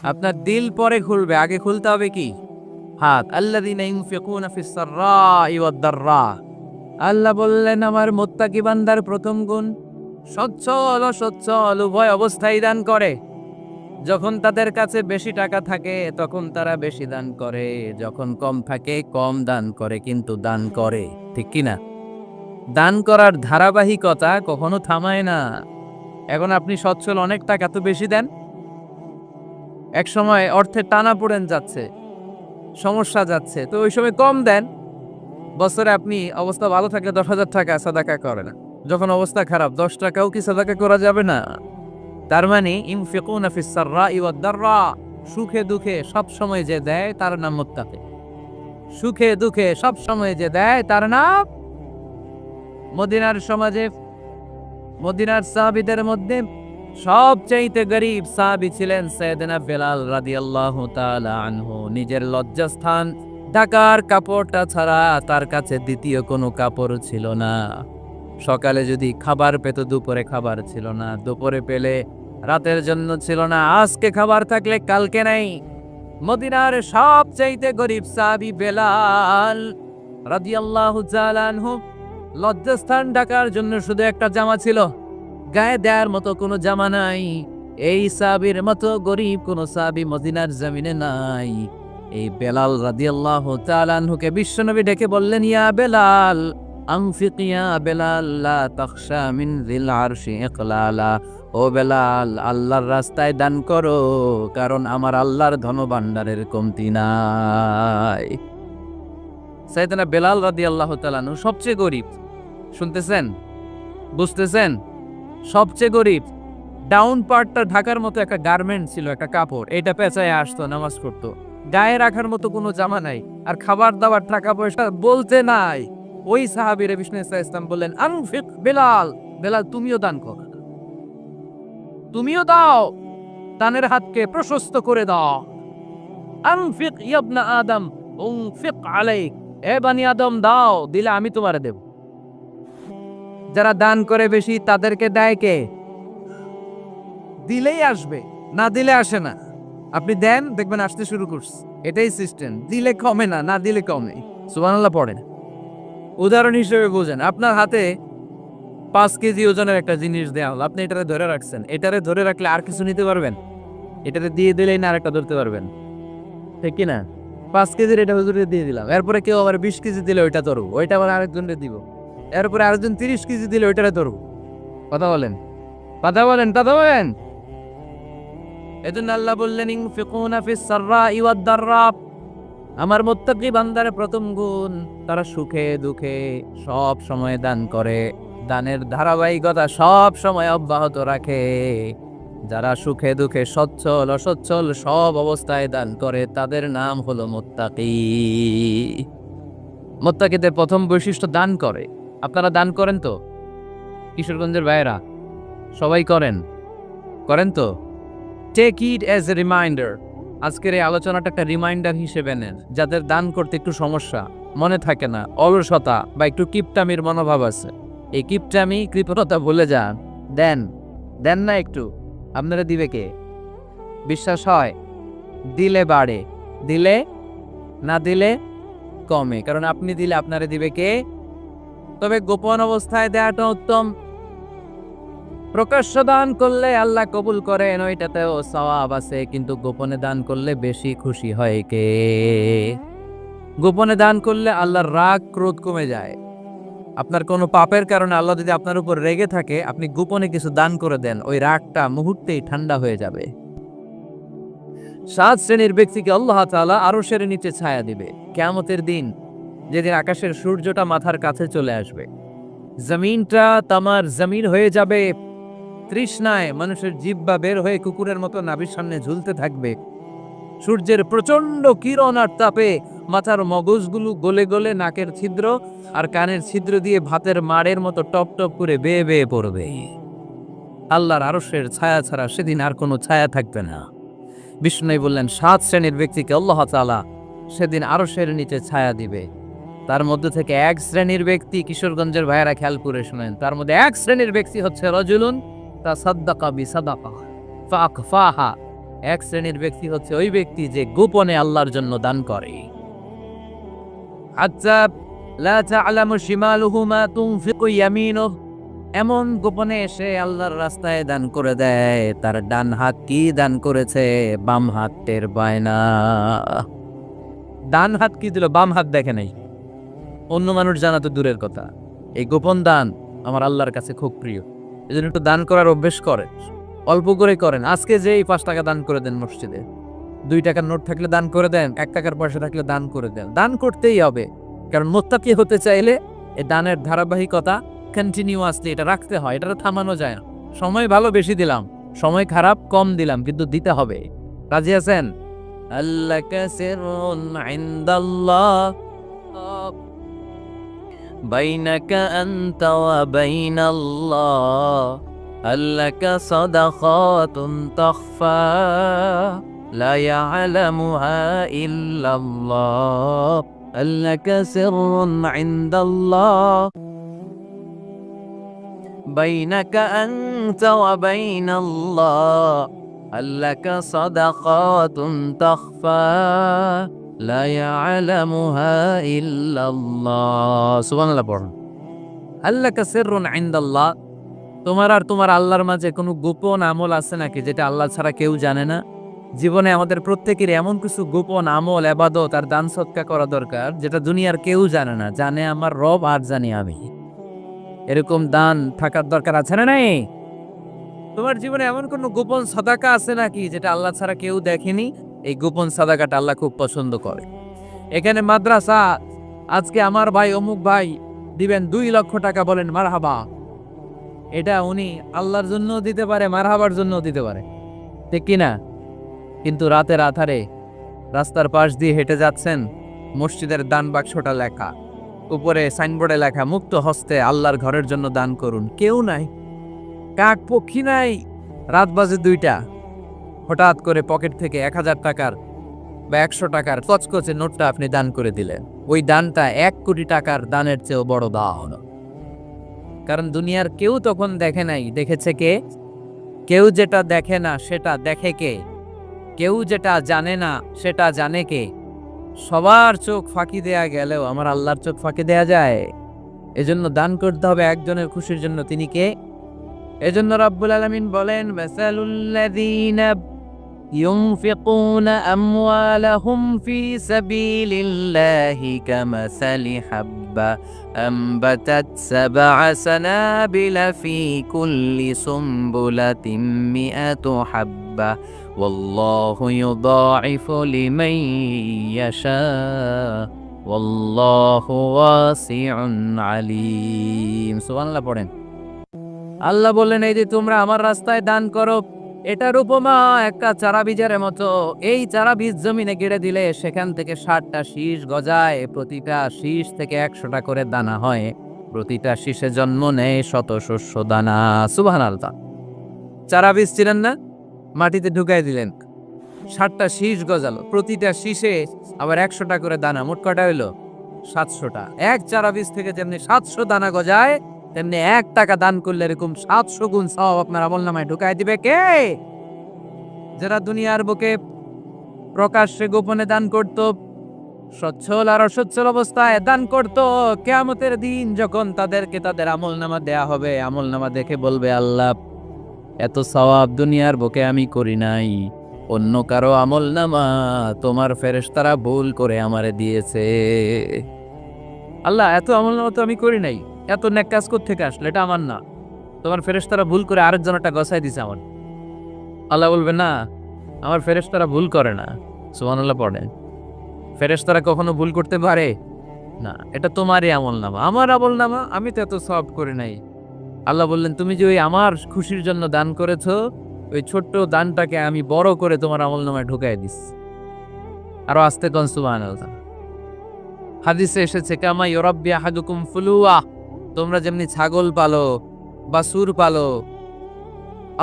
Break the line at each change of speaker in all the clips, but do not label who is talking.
আপনার দিল পরে খুলবে, আগে খুলতে হবে কি? হাত। আল্লাযীনা ইউনফিকুনা ফিস সাররাই ওয়াদ দাররা। আল্লাহ বললেন আমার মুত্তাকি বান্দার প্রথম গুণ সচ্ছল অসচ্ছল উভয় অবস্থায় দান করে। যখন তাদের কাছে বেশি টাকা থাকে তখন তারা বেশি দান করে, যখন কম থাকে কম দান করে, কিন্তু দান করে। ঠিক কি না? দান করার ধারাবাহিকতা কখনো থামায় না। এখন আপনি সচ্ছল, অনেক টাকা তো বেশি দেন, এক সময় অর্থের টানাপোড়েন যাচ্ছে, সমস্যা যাচ্ছে, তো ওই সময় কম দেন। বছরে আপনি অবস্থা ভালো থাকলে 10,000 টাকা সাদাকা করে না, যখন অবস্থা খারাপ 10 টাকাও কি সাদাকা করা যাবে না? তার মানে ইনফিকুনা ফিস সাররাই ওয়াদ দাররা, সুখে দুঃখে সব সময় যে দেয় তার নাম মুত্তাকি। সুখে দুঃখে সব সময় যে দেয় তার নাম। মদিনার সমাজে, মদিনার সাহাবীদের মধ্যে সবচাইতে গরীব সাহাবী ছিলেন সাইয়েদনা বেলাল রাদিয়াল্লাহু তাআলা আনহু। নিজের লজ্জাস্থান ঢাকার কাপড়টা ছাড়া তার কাছে দ্বিতীয় কোনো কাপড় ছিল না। সকালে যদি খাবার পেত, দুপুরে খাবার ছিল না, দুপুরে পেলে রাতের জন্য ছিল না, আজকে খাবার থাকলে কালকে নাই। মদিনার সবচাইতে গরীব সাহাবী বেলাল রাদিয়াল্লাহু তাআলা আনহু, লজ্জাস্থান ঢাকার জন্য শুধু একটা জামা ছিল, গায়ে দেওয়ার মতো কোনো জামা নাই। এই সাহাবীর মতো গরীব কোনো সাহাবী মদিনার জমিনে নাই। এই বেলাল রাদিয়াল্লাহু তাআলা আনহুকে বিশ্বনবী ডেকে বললেন, ইয়া বেলাল আনফিক ইয়া বেলাল লা তাখশা মিন যিল আরশি ইকলালা। ও বেলাল, আল্লাহর রাস্তায় দান করো, কারণ আমার আল্লাহর ধনভাণ্ডারের কমতি নাই। সাইয়েদনা বেলাল রাদিয়াল্লাহু তাআলা আনহু সবচেয়ে গরীব। শুনতেছেন? বুঝতেছেন? সবচেয়ে গরীব। ডাউন পার্টটা ঢাকার মতো একটা গার্মেন্ট ছিল, একটা কাপড়, এটা পেঁচায় আসতো, নামাজ পড়তো। গায়ে রাখার মতো কোনো জামা নাই, আর খাবার দাবার টাকা পয়সা বলতে নাই। ওই সাহাবীরে বিষ্ণু ইসলাম বললেন, আনফিক বেলাল, বেলাল তুমিও দান কর, তুমিও দাও, দানের হাতকে প্রশস্ত করে দাও। আনফিক ইবনা আদম উনফিক আলাইক, এ বানি আদম দাও, দিলে আমি তোমারে দেব। যারা দান করে বেশি তাদেরকে দেয় কে? দিলেই আসবে, না দিলে আসে না। আপনি দেন, দেখবেন আসতে শুরু করছে। এটাই সিস্টেম। দিলে কমে না, না দিলে কমে। সুবহানাল্লাহ পড়েন। উদাহরণ হিসেবে বুঝেন, আপনার হাতে 5 কেজি ওজনের একটা জিনিস দেওয়া হলো, আপনি এটারে ধরে রাখছেন। এটারে ধরে রাখলে আর কিছু নিতে পারবেন? এটারে দিয়ে দিলেই না আরেকটা ধরতে পারবেন, ঠিক কি না? 5 কেজির এটা হুজুরে দিয়ে দিলাম, এরপরে কেউ আবার 20 কেজি দিলে ওইটা ধরবো, ওইটা আবার আরেকজনকে দিব, এরপরে আরেকজন 30 কেজি দিলে ওইটারে ধরবো। কথা বলেন, কথা বলেন, কথা বলেন। এজন্য আল্লাহ বললেন, ইনফিকুনা ফিস সাররাই ওয়াদ দাররা। আমার মুত্তাকি বান্দার প্রথম গুণ, তারা সুখে দুঃখে সব সময় দান করে, দানের ধারাবাহিকতা সব সময় অব্যাহত রাখে। যারা সুখে দুঃখে সচ্ছল অসচ্ছল সব অবস্থায় দান করে, তাদের নাম হলো মুত্তাকি। মুত্তাকিদের প্রথম বৈশিষ্ট্য দান করে। আপনারা দান করেন তো? কিশোরগঞ্জের ভাইয়েরা সবাই করেন? করেন তো? Take it as a reminder. আজকের এই আলোচনাটা একটা রিমাইন্ডার হিসেবে নেন। যাদের দান করতে একটু সমস্যা, মনে থাকে না, অলসতা বা একটু কিপটামির মনোভাব আছে, এই কিপটামি কৃপণতা ভুলে যান। দেন, দেন না একটু, আপনারা দিবে কে? বিশ্বাস হয়? দিলে বাড়ে, দিলে না দিলে কমে, কারণ আপনি দিলে আপনারে দিবে কে? তবে গোপন অবস্থায় দেওয়াটা উত্তম। প্রকাশ্য দান করলে আল্লাহ কবুল করেন, ওইটাতেও সওয়াব আছে, কিন্তু গোপনে দান করলে বেশি খুশি হয় কে? গোপনে দান করলে আল্লাহর রাগ ক্রোধ কমে যায়। আপনার কোনো পাপের কারণে আল্লাহ যদি আপনার উপর রেগে থাকে, আপনি গোপনে কিছু দান করে দেন, ওই রাগটা মুহূর্তেই ঠান্ডা হয়ে যাবে। 7 শ্রেণীর ব্যক্তিকে আল্লাহ তাআলা আরশের নিচে ছায়া দিবে কিয়ামতের দিন, যেদিন আকাশের সূর্যটা মাথার কাছে চলে আসবে, জমিনটা তামার জমিন হয়ে যাবে, তৃষ্ণায় মানুষের জিহ্বা বের হয়ে কুকুরের মতো নাভির সামনে ঝুলতে থাকবে, সূর্যের প্রচন্ড কিরণ আর তাপে মাথার মগজগুলো গলে গলে নাকের ছিদ্র আর কানের ছিদ্র দিয়ে ভাতের মাড়ের মতো টপ টপ করে বেয়ে বেয়ে পড়বে। আল্লাহর আরশের ছায়া ছাড়া সেদিন আর কোনো ছায়া থাকবে না। বিষ্ণু বললেন, 7 শ্রেণীর ব্যক্তিকে আল্লাহ তাআলা সেদিন আরশের নিচে ছায়া দিবে। তার মধ্যে থেকে 1 শ্রেণীর ব্যক্তি, কিশোরগঞ্জের ভাইয়েরা খেয়াল করে শুনেন, তার মধ্যে 1 শ্রেণীর ব্যক্তি হচ্ছে রাজুলুন তাসাদ্দাকা বিসাদাকা ফাআখফাহা এক শ্রেণীর ব্যক্তি হচ্ছে ওই ব্যক্তি যে গোপনে আল্লাহর জন্য দান করে। আচ্ছা, লা তা'লামু শিমালুহু মা তুনফিকু ইয়ামিনুহু, এমন গোপনে এসে আল্লাহর রাস্তায় দান করে দেয়, তার ডান হাত কি দান করেছে বাম হাত টের পায় না। ডান হাত কি দিল, বাম হাত দেখে নাই। অন্য মানুষ জানা তো দূরের কথা, এই গোপন দান আমার আল্লাহর কাছে খুব প্রিয়। এই জন্য একটু দান করার অভ্যেস করেন, অল্প করে করেন। আজকে যে এই 5 টাকা দান করে দেন মসজিদে, 2 টাকার নোট থাকলে দান করে দেন, 1 টাকার পয়সা থাকলে দান করে দেন। দান করতেই হবে, কারণ মুত্তাকি হতে চাইলে এই দানের ধারাবাহিকতা কন্টিনিউয়াসলি এটা রাখতে হয়, এটা থামানো যায় না। সময় ভালো বেশি দিলাম, সময় খারাপ কম দিলাম, কিন্তু দিতে হবে। রাজি আছেন? আল্লাকা সিররুন ইনদাল্লাহ বাইনাকা আনতা ওয়া বাইনাল্লাহ, আল্লাকা সাদাকাতুন তাখফা লা ইয়ালামুহা ইল্লাল্লাহ, আল্লাকা সিররুন ইনদাল্লাহ বাইনাকা আনতা ওয়া বাইনাল্লাহ, আল্লাকা সাদাকাতুন তাখফা লা ইয়ালামুহা ইল্লাল্লাহ। সুবহানাল্লাহ পড়ুন। আল্লাকা সিররুন ইনদাল্লাহ, তোমার আর তোমার আল্লাহর মাঝে কোনো গোপন আমল আছে নাকি যেটা আল্লাহ ছাড়া কেউ জানে না? জীবনে আমাদের প্রত্যেকের এমন কিছু গোপন আমল, ইবাদত আর দান সদকা করা দরকার যেটা দুনিয়ার কেউ জানে না, জানে আমার রব আর জানি আমি। এরকম দান থাকার দরকার আছে না নাই? তোমার জীবনে এমন কোন গোপন সাদাকা আছে নাকি যেটা আল্লাহ ছাড়া কেউ দেখেনি? এই গোপন সাদাকাটা আল্লাহ খুব পছন্দ করে। এখানে মাদ্রাসা, আজকে আমার ভাই অমুক ভাই দিবেন 2 লক্ষ টাকা, বলেন মারহাবা। এটা উনি আল্লাহর জন্য দিতে পারে, মারহাবার জন্য দিতে পারে, ঠিক কিনা? কিন্তু রাতের আধারে রাস্তার পাশ দিয়ে হেঁটে যাচ্ছেন, মসজিদের দান বাক্সটা লেখা, উপরে সাইনবোর্ডে লেখা মুক্ত হস্তে আল্লাহর ঘরের জন্য দান করুন। কেউ নাই, কাক পক্ষী নাই। রাত বাজে 2টা, হঠাৎ করে পকেট থেকে 1000 টাকার বা 100 টাকার কচকচে নোটটা আপনি দান করে দিলেন। ওই দানটা 1 কোটি টাকার দানের চেয়েও বড় দান। কারণ দুনিয়ার কেউ তখন দেখে নাই, দেখেছে কে? কেউ যেটা দেখে না সেটা দেখে কে? কেউ যেটা জানে না সেটা জানে কে? সবার চোখ ফাঁকি দেয়া গেলেও আমার আল্লাহর চোখ ফাঁকি দেয়া যায়? এজন্য দান করতে হবে একজনের খুশির জন্য, তিনি কে? এজন্য রাব্বুল আলামিন বলেন, মাসালুল্লাযীনা ইউনফিকুনা আমওয়ালাহুম ফি সাবিলিল্লাহি কামাসালি হাব্বা আমবাতাত সাবআ সানাবিলা ফি কুল্লি সুমবুলাতিন মিআতু হাব্বা ওয়াল্লাহু ইউদাঈফু লিমান ইয়াশা ওয়াল্লাহু ওয়াসিউন আলীম। সুবহানাল্লাহ পড়েন। আল্লাহ বললেন, এই যে তোমরা আমার রাস্তায় দান করো, এটার উপমা একটা চারা বীজের মতো। এই চারা বীজ জমিনে গেড়ে দিলে সেখান থেকে 60টা শীষ গজায়, প্রতিটা শীষ থেকে 100টা করে দানা হয়, প্রতিটা শীষে জন্ম নেয় শত শস্য দানা। সুবহানাল্লাহ। চারা বীজ ছিলেন না, মাটিতে ঢুকাই দিলেন, 60টা শীষ গজালো, প্রতিটা শীষে আবার 100টা করে দানা, মোট কটা হইলো? 700টা। এক চারা বীজ থেকে যেমনি 700 দানা গজায়, তেমনি 1 টাকা দান করলে এরকম 700 গুণ সওয়াব আপনার আমলনামায় ঢুকাই দিবে কে? যারা দুনিয়ার বুকে প্রকাশ্যে গোপনে দান করত, সচ্ছল আর অসচ্ছল অবস্থায় দান করত, কিয়ামতের দিন যখন তাদেরকে তাদের আমলনামা দেয়া হবে, আমলনামা দেখে বলবে, আল্লাহ এত সওয়াব দুনিয়ার বুকে আমি করি নাই, অন্য কারো আমলনামা তোমার ফেরেশতারা ভুল করে আমারে দিয়েছে। আল্লাহ এত আমলনামা তো আমি করি নাই, এত নেক কাজ কোত্থেকে আসলে? এটা আমার না, তোমার ফেরেশতারা ভুল করে আরেকজনটা গছাই দিছে আমার। আল্লাহ বলবে, না, আমার ফেরেশতারা ভুল করে না। সুবহানাল্লাহ পড়েন। ফেরেশতারা কখনো ভুল করতে পারে না, এটা তোমারই আমলনামা, আমার আমলনামা, আমি তো এত সওয়াব করি নাই। আল্লাহ বললেন, তুমি যে ওই আমার খুশির জন্য দান করেছো, ওই ছোট্ট দানটাকে আমি বড় করে তোমার আমলনামায় ঢুকাই দিস। আরো আস্তে কোন সুবহানাল্লাহ। হাদিসে এসেছে, কামা ইউরাব্বি আহাদুকুম ফুলুয়া, তোমরা যেমনি ছাগল পালো, বাছুর পালো,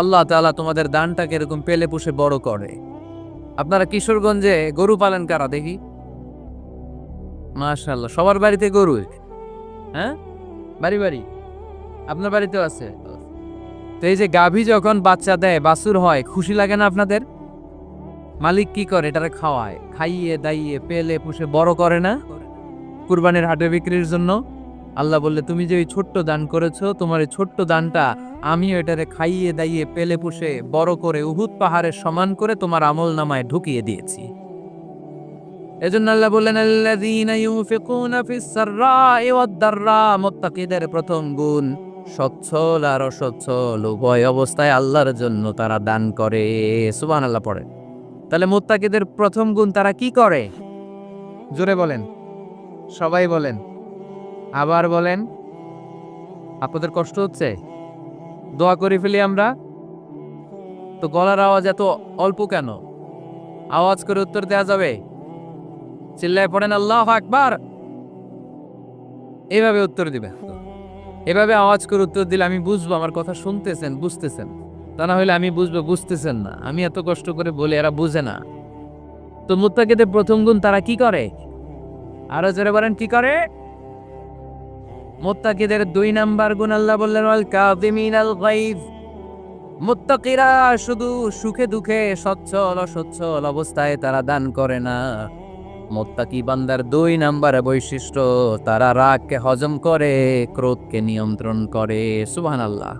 আল্লাহ তাআলা তোমাদের দানটাকে এরকম পেলে পুষে বড় করে। আপনারা কিশোরগঞ্জে গরু পালেন কারা দেখি? মাশাআল্লাহ, সবার বাড়িতে গরু? হ্যাঁ, বাড়ি বাড়ি আপনার বাড়িতেও আছে। তো এই যে গাভী যখন বাচ্চা দেয়, বাছুর হয়, খুশি লাগে না আপনাদের? মালিক কি করে? এটারে খাওয়ায়, খাইয়ে দাইয়ে পেলে পুষে বড় করে না কুরবানির হাটে বিক্রির জন্য। আল্লাহ বললে তুমি যে এই ছোট্ট দান করেছো, তোমার এই ছোট্ট দানটা আমিও এটারে খাইয়ে দাইয়ে পেলে পুষে বড় করে উহুদ পাহাড়ের সমান করে তোমার আমল নামায় ঢুকিয়ে দিয়েছি। এজন্য আল্লাহ বললেন আল্লাযীনা ইউনফিকুনা ফিস সাররাই ওয়াদ দাররা, মুত্তাকিদের প্রথম গুণ সচ্ছল আর অসচ্ছল উভয় অবস্থায় আল্লাহর জন্য তারা দান করে। সুবহানাল্লাহ পড়ে। তাহলে মুত্তাকিদের প্রথম গুণ তারা কি করে? জোরে বলেন, সবাই বলেন, আবার বলেন। আপনাদের কষ্ট হচ্ছে? দোয়া করে ফেলি আমরা তো। গলার আওয়াজ এত অল্প কেন? আওয়াজ করে উত্তর দেয়া যাবে? চিল্লায় পড়েন আল্লাহু আকবার। এভাবে উত্তর দিবে। এভাবে আওয়াজ করে উত্তর দিলে আমি বুঝবো আমার কথা শুনতেছেন, বুঝতেছেন। তা না হলে আমি বুঝবো বুঝতেছেন না। আমি এত কষ্ট করে বলি, এরা বুঝে না। তো মুত্তাকিদের প্রথম গুণ তারা কি করে? আরো জোরে বলেন, কি করে? মুত্তাকিদের 2 নাম্বার গুণ আল্লাহ বললেন ওয়াল কাযিমিনাল গায়জ। মুত্তাকিরা শুধু সুখে দুঃখে সচ্ছল অসচ্ছল অবস্থায় তারা দান করে না। মুত্তাকি বান্দার 2 নাম্বার বৈশিষ্ট্য, তারা রাগকে হজম করে, ক্রোধকে নিয়ন্ত্রণ করে। সুবহানাল্লাহ।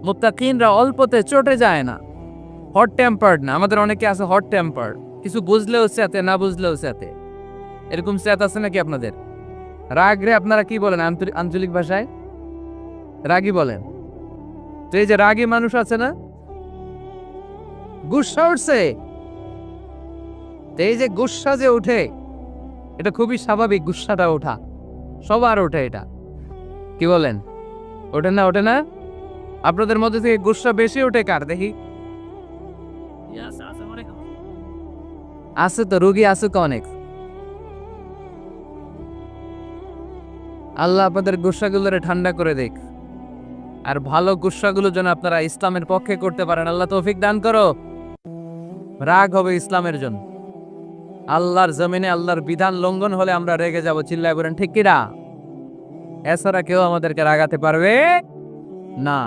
মুত্তাকিনরা অল্পতে চটে যায় না, হট টেম্পার্ড না। আমাদের অনেকে আছে হট টেম্পার্ড, কিছু বুঝলেও স্যাতে, না বুঝলেও স্যাতে। এরকম স্যাত আছে নাকি আপনাদের? রাগ রে আপনারা কি বলেন আঞ্চলিক ভাষায়? রাগী বলেন। তো এই যে রাগী মানুষ আছে না, গুসা উঠছে, এই যে গুসা যে উঠে, এটা খুবই স্বাভাবিক। গুসাটা ওঠা সবার ওঠে। এটা কি বলেন? ওঠে না? ওঠে না? আপনাদের মধ্যে থেকে গুসা বেশি ওঠে কার দেখি? আছে তো, রোগী আছে তো অনেক। আল্লাহ আপনাদের গুসাগুলোরে ঠান্ডা করে দেখ, আর ভালো গুসাগুলো যেন আপনারা ইসলামের পক্ষে করতে পারেন। আল্লাহ তৌফিক দান করো। রাগ হবে ইসলামের জন্য। আল্লাহর জমিনে আল্লাহর বিধান লঙ্ঘন হলে আমরা রেগে যাব। চিল্লায় বলেন ঠিক কিনা? এছাড়া কেউ আমাদেরকে রাগাতে পারবে না।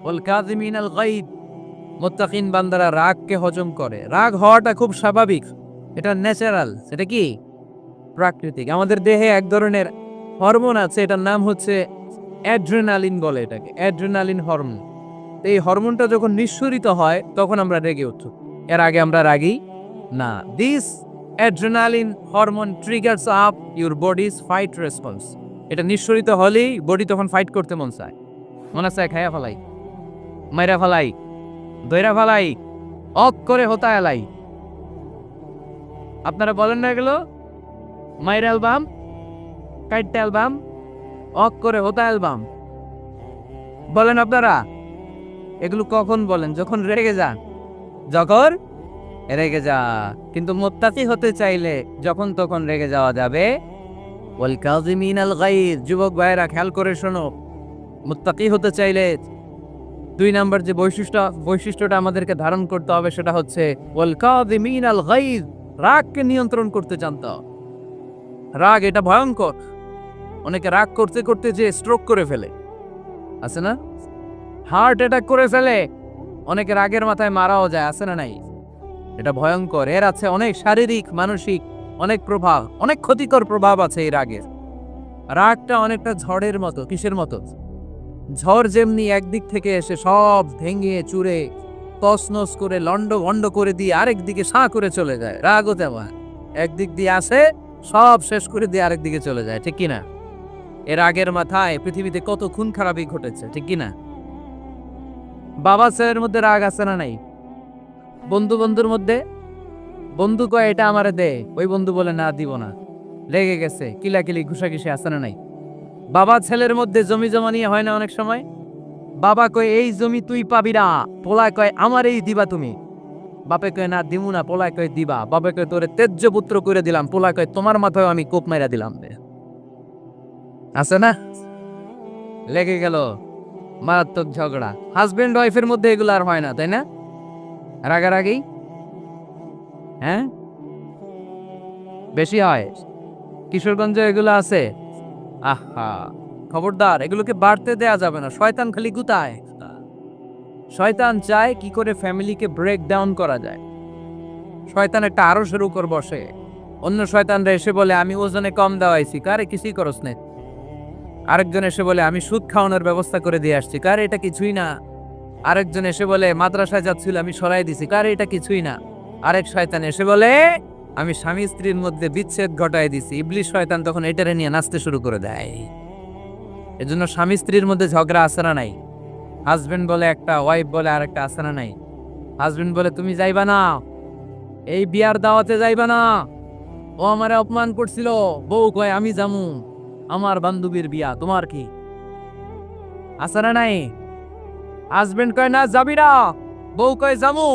ওয়াল কাযিমিনাল গায়জ, মুত্তাকিন বান্দারা রাগকে হজম করে। রাগ হওয়াটা খুব স্বাভাবিক, এটা ন্যাচারাল। সেটা কি? প্রাকৃতিক। আমাদের দেহে এক ধরনের হরমোন আছে, এটার নাম হচ্ছে অ্যাড্রেনালিন বলে এটাকে, অ্যাড্রেনালিন হরমোন। এই হরমোনটা যখন নিঃসরিত হয় তখন আমরা রেগে উঠি। এর আগে আমরা রাগি না। This adrenaline hormone triggers up your bodies fight response. এটা নিঃসরিত হলেই বডি তখন ফাইট করতে মন চায়। মনে চায় খাইয়া ফেলাই, মাইরা ফেলাই, দইরা ফেলাই, অক করে হোতা এলাই। আপনারা বলেন না এগুলো? মাইরা অ্যালবাম, কাইটটা অ্যালবাম, অক করে হোতা অ্যালবাম বলেন আপনারা? এগুলো কখন বলেন? যখন রেগে যান। যখন রেগে যা। কিন্তু মুত্তাকি হতে চাইলে যখন তখন রেগে যাওয়া যাবে। ওয়াল কাযিমিনাল গায়জ, যুবক ভাইরা খেয়াল করে শোনো। মুত্তাকি হতে চাইলে 2 নাম্বার যে বৈশিষ্ট্যটা আমাদেরকে ধারণ করতে হবে সেটা হচ্ছে ওয়াল কাযিমিনাল গায়জ, রাগকে নিয়ন্ত্রণ করতে জানতে হবে। রাগ এটা ভয়ঙ্কর। অনেকে রাগ করতে করতে যে স্ট্রোক করে ফেলে, আছে না? হার্ট অ্যাটাক করে ফেলে। অনেকে রাগের মাথায় মারাও যায়, আছে না নাই? এটা ভয়ঙ্কর। এর আছে অনেক শারীরিক মানসিক অনেক প্রভাব, অনেক ক্ষতিকর প্রভাব আছে এই রাগের। রাগটা অনেকটা ঝড়ের মতো। কিসের মতো? ঝড় যেমনি একদিক থেকে এসে সব ভেঙে চুরে তছনছ করে লন্ড ভন্ড করে দিয়ে আরেক দিকে সাঁ করে চলে যায়, রাগও তেমন একদিক দিয়ে আসে সব শেষ করে দিয়ে আরেক দিকে চলে যায়। ঠিক কিনা? এর আগের মাথায় পৃথিবীতে কত খুন খারাপি ঘটেছে। ঠিক কিনা? বাবা ছেলের মধ্যে রাগ আছে না নাই? বন্ধু বন্ধুর মধ্যে, বন্ধু কয় এটা আমারে দে, ওই বন্ধু বলে না দিব না, লেগে গেছে, কিলাকিলি ঘুষাঘুষি আছে না নাই? বাবা ছেলের মধ্যে জমি জমা নিয়ে হয় না অনেক সময়? বাবা কয় এই জমি তুই পাবি না, পোলায় কয় আমার এই দিবা তুমি। বাপে কয় না দিমু না, পোলায় কয় দিবা। বাপে কয় তোরে তেজ্য পুত্র করে দিলাম, পোলায় কয় তোমার মাথায় আমি কোপ মাইরা দিলাম। আছে না? লেগে গেল, মারাত্মক ঝগড়া। হাজবেন্ড ওয়াইফের মধ্যে এগুলো আর হয় না, তাই না? রাগারাগি হ্যাঁ বেশি হয়। কিশোরগঞ্জে এগুলো আছে। আহা, খবরদার, এগুলোকে বাড়তে দেয়া যাবে না। শয়তান খালি গুতায়। শয়তান চায় কি করে ফ্যামিলিকে ব্রেক ডাউন করা যায়। শয়তান একটা আরশের উপর বসে, অন্য শয়তানরা এসে বলে আমি ওজনে কম দেওয়াইছি, কারে কিছুই করস না। আরেকজন এসে বলে আমি সুদ খাওয়ানোর ব্যবস্থা করে দিয়ে আসছি, কারে এটা কিছুই না। আরেকজন এসে বলে মাদ্রাসায় যাচ্ছিল আমি সরাই দিছি, কারে এটা কিছুই না। আরেক শয়তান এসে বলে আমি স্বামী স্ত্রীর মধ্যে বিচ্ছেদ ঘটায় দিছি। ইবলিশ শয়তান তখন এটারে নিয়ে নাচতে শুরু করে দেয়। এজন্য স্বামী স্ত্রীর মধ্যে ঝগড়া আছে না নাই? হাজবেন্ড বলে একটা, ওয়াইফ বলে আরেকটা, আছে না নাই? হাজবেন্ড বলে তুমি যাইবা না, এই বিয়ার দাওয়াতে যাইবা না, ও আমারে অপমান করছিল। বউ কয় আমি যামু, আমার বান্ধবীর বিয়া, তোমার কি? আছে না নাই? হাজবেন্ড কয় না যাবি না, বউ কয় যামু,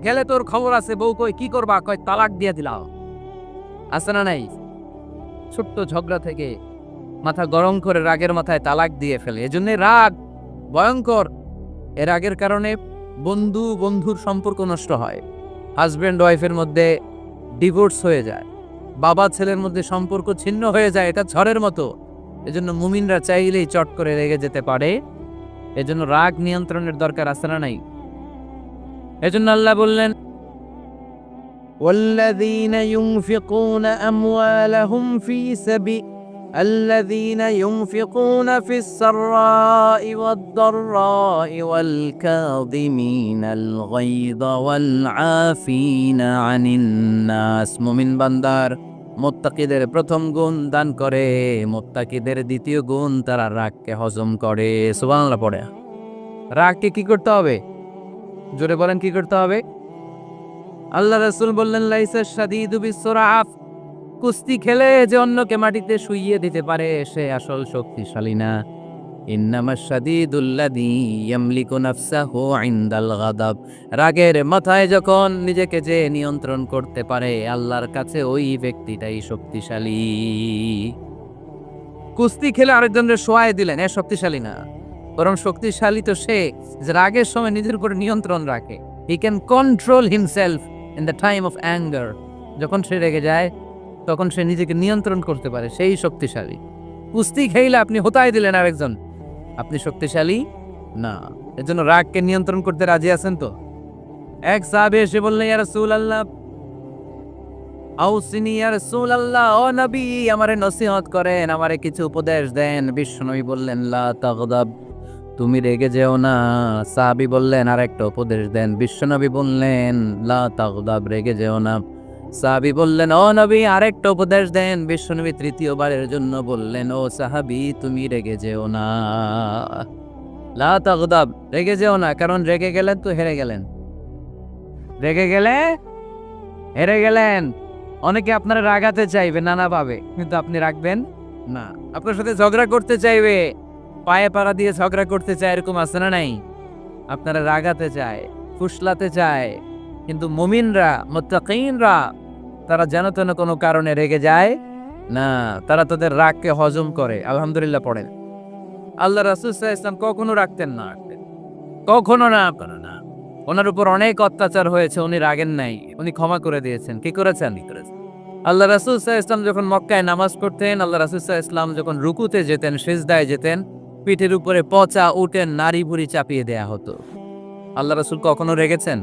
গেলে তোর খবর আছে। বউ কয় কি করবা? কয় তালাক দিয়ে দিলাম। আছে না নাই? ছোট্ট ঝগড়া থেকে মাথা গরম করে রাগের মাথায় তালাক দিয়ে ফেলে। এজন্য রাগ ভয়ঙ্কর। এর রাগের কারণে বন্ধু বন্ধুর সম্পর্ক নষ্ট হয়, হাজবেন্ড ওয়াইফের মধ্যে ডিভোর্স হয়ে যায়, বাবা ছেলের মধ্যে সম্পর্ক ছিন্ন হয়ে যায়। এটা ঝড়ের মতো। এজন্য মুমিনরা চাইলেই চট করে রেগে যেতে পারে। এজন্য রাগ নিয়ন্ত্রণের দরকার আছে না নাই? এজন্য আল্লাহ বললেন والذين ينفقون أموالهم في سبيل الذين ينفقون في السراء والضراء والكاظمين الغيظ والعافين عن الناس। মুমিন বান্দার মুত্তাকিদের প্রথম গুণ দান করে, মুত্তাকিদের দ্বিতীয় গুণ তারা রাগকে হজম করে। সুবহানাল্লাহ পড়ে। রাগকে কি করতে হবে? জোরে বলেন কি করতে হবে? আল্লাহ রাসূল বললেন লাইসা শাদীদু বিসরাফ, কুস্তি খেলে যে অন্যকে মাটিতে শুইয়ে দিতে পারে সে আসল শক্তিশালী না। ইন্নামাশ শাদীদুল্লাযী ইয়ামলিকু নাফসাহু ইনদাল গাদাব, রাগের মাথায় যখন নিজেকে যে নিয়ন্ত্রণ করতে পারে আল্লাহর কাছে ওই ব্যক্তিটাই শক্তিশালী। কুস্তি খেলে আরেকজনের শোয়ায় দিলেন, এ শক্তিশালী না। বরং শক্তিশালী তো সে যে রাগের সময় নিজের উপর নিয়ন্ত্রণ রাখে। He can control himself in the time of anger. যখন সে রেগে যায় তখন সে নিজেকে নিয়ন্ত্রণ করতে পারে, সেই শক্তিশালী। কুস্তি খেইলে আপনি হোতায় দিলেন আরেকজন, আপনি শক্তিশালী না। এজন্য রাগকে নিয়ন্ত্রণ করতে রাজি আছেন তো? এক সাহাবী এসে বললেন ইয়া রাসূলুল্লাহ আউসিনি ইয়া রাসূলুল্লাহ, ও নবী আমারে নসিহত করেন, আমারে কিছু উপদেশ দেন। বিশ্বনবী বললেন লা তাগদাব, তুমি রেগে যেও না। সাহাবী বললেন আরেকটা উপদেশ দেন। বিশ্বনবী বললেন লা তাগদাব, রেগে যেও না। সাহাবী বললেন ও নবী আরেকটা উপদেশ দেন। বিশ্বনবী তৃতীয়বারের জন্য বললেন ও সাহাবী তুমি রেগে যেও না, লা তাগদাব, রেগে যেও না। কারণ রেগে গেলেন তো হেরে গেলেন, রেগে গেলে হেরে গেলেন। অনেকে আপনারা রাগাতে চাইবে নানাভাবে, কিন্তু আপনি রাখবেন না। আপনার সাথে ঝগড়া করতে চাইবে, পায়ে পাড়া দিয়ে ঝগড়া করতে চায়, এরকম আছে না নাই? আপনারা রাগাতে চায়, ফুসলাতে চায়, কিন্তু মুমিনরা মুত্তাকিনরা তারা যেন তেন কোনো কারণে রেগে যায় না, তারা তাদের রাগকে হজম করে। আলহামদুলিল্লাহ পড়েন। আল্লাহ রাসূল সাল্লাল্লাহু আলাইহি ওয়াসাল্লাম কখনো রাখতেন না, কখনো না। ওনার উপর অনেক অত্যাচার হয়েছে, উনি রাগেন নাই, উনি ক্ষমা করে দিয়েছেন। কি করেছেন? আল্লাহ রাসূল সাল্লাল্লাহু আলাইহি ওয়াসাল্লাম যখন মক্কায় নামাজ পড়তেন, আল্লাহ রাসূল সাল্লাল্লাহু আলাইহি ওয়াসাল্লাম যখন রুকুতে যেতেন, সিজদায় যেতেন, পিঠের উপরে পচা উটের নাড়ি ভুড়ি চাপিয়ে দেয়া হতো। আল্লাহ রাসূল কখনো রেগেছেন?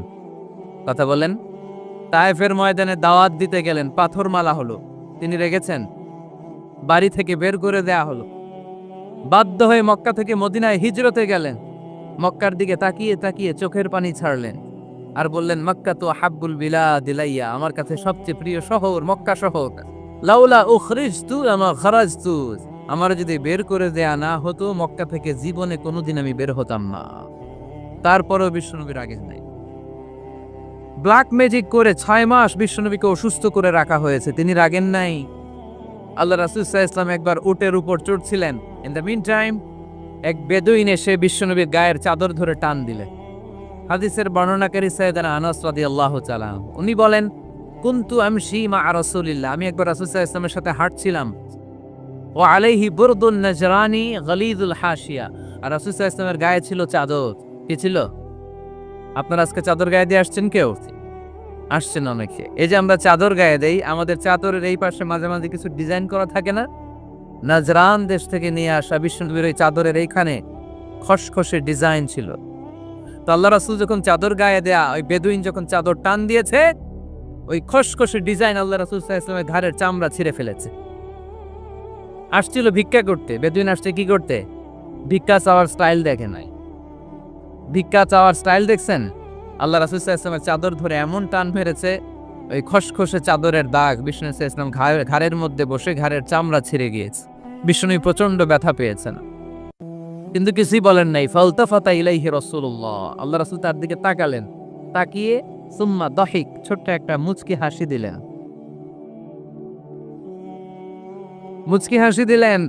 কথা বলেন। তায়েফের ময়দানে দাওয়াত দিতে গেলেন, পাথর মালা হলো, তিনি রেগেছেন? বাড়ি থেকে বের করে দেয়া হলো, বাধ্য হয়ে মক্কা থেকে মদিনায় হিজরতে গেলেন। মক্কার দিকে তাকিয়ে তাকিয়ে চোখের পানি ছাড়লেন আর বললেন মক্কা তো হাব্বুল বিলাদ ইলাইয়া, আমার কাছে সবচেয়ে প্রিয় শহর মক্কা শহর। লাউলা উখরিজতু আমা খারাজতু, আমার যদি বের করে দেয়া না হতো মক্কা থেকে জীবনে কোনোদিন আমি বের হতাম না। তারপরেও বিশ্বনবী রাগেন নাই। ব্ল্যাক ম্যাজিক করে 6 মাস বিশ্বনবীকে অসুস্থ করে রাখা হয়েছে, তিনি রাগেন নাই। আল্লাহ রাসূল সাল্লাল্লাহু আলাইহি ওয়াসাল্লাম একবার উটের উপর চড়ছিলেন। ইন দ্য মিন টাইম এক বেদুইন এসে বিশ্বনবীর গায়ের চাদর ধরে টান দিলেন। হাদিসের বর্ণনাকারী সাইয়েদানা আনাস রাদিয়াল্লাহু তাআলা উনি বলেন কুনতু আমশি মা রাসূলিল্লাহ, আমি একবার রাসূল সাল্লাল্লাহু আলাইহি ওয়াসাল্লামের সাথে হাঁটছিলাম। ওয়া আলাইহি বুরদুন নাজরানি গলিযুল হাশিয়া, আর রাসূল সাল্লাল্লাহু আলাইহি ওয়াসাল্লামের গায়ে ছিল চাদর। কি ছিল? আপনারা আজকে চাদর গায়ে দিয়ে আসছেন? কেউ আসছেন অনেকে। এই যে আমরা চাদর গায়ে দেই, আমাদের চাদরের এই পাশে মাঝে মাঝে কিছু ডিজাইন করা থাকে না? নাজরান দেশ থেকে নিয়ে আসা বিশ্বনবীর ওই চাদরের এইখানে খসখসে ডিজাইন ছিল। তো আল্লাহ রাসূল যখন চাদর গায়ে দেয়া, ওই বেদুইন যখন চাদর টান দিয়েছে, ওই খসখসে ডিজাইন আল্লাহ রাসূল সাল্লাল্লাহু আলাইহি ওয়াসাল্লামের ঘাড়ের চামড়া ছিঁড়ে ফেলেছে। আসছিল ভিক্ষা করতে, বেদুইন আসছে কি করতে? ভিক্ষা চাওয়ার স্টাইল দেখে নাই। ভিক্ষা চাওয়ার স্টাইল দেখছেন? আল্লাহ রাসূল সাল্লাল্লাহু আলাইহি ওয়াসাল্লামের চাদর ধরে এমন টান মেরেছে, ওই খসখসে চাদরের দাগ বিষ্ণু সাল্লাল্লাহু আলাইহি ওয়াসাল্লাম ঘাড়ের মধ্যে বসে ঘাড়ের চামড়া ছিঁড়ে গিয়েছে। বিষ্ণু প্রচন্ড ব্যথা পেয়েছেন, কিন্তু কিছুই বলেন নাই। ফালতাফাতা ইলাইহি রাসূলুল্লাহ, আল্লাহ রাসূল তার দিকে তাকালেন, তাকিয়ে সুম্মা দাহিক, ছোট্ট একটা মুচকি হাসি দিলেন। মুচকি হাসি দিলেন,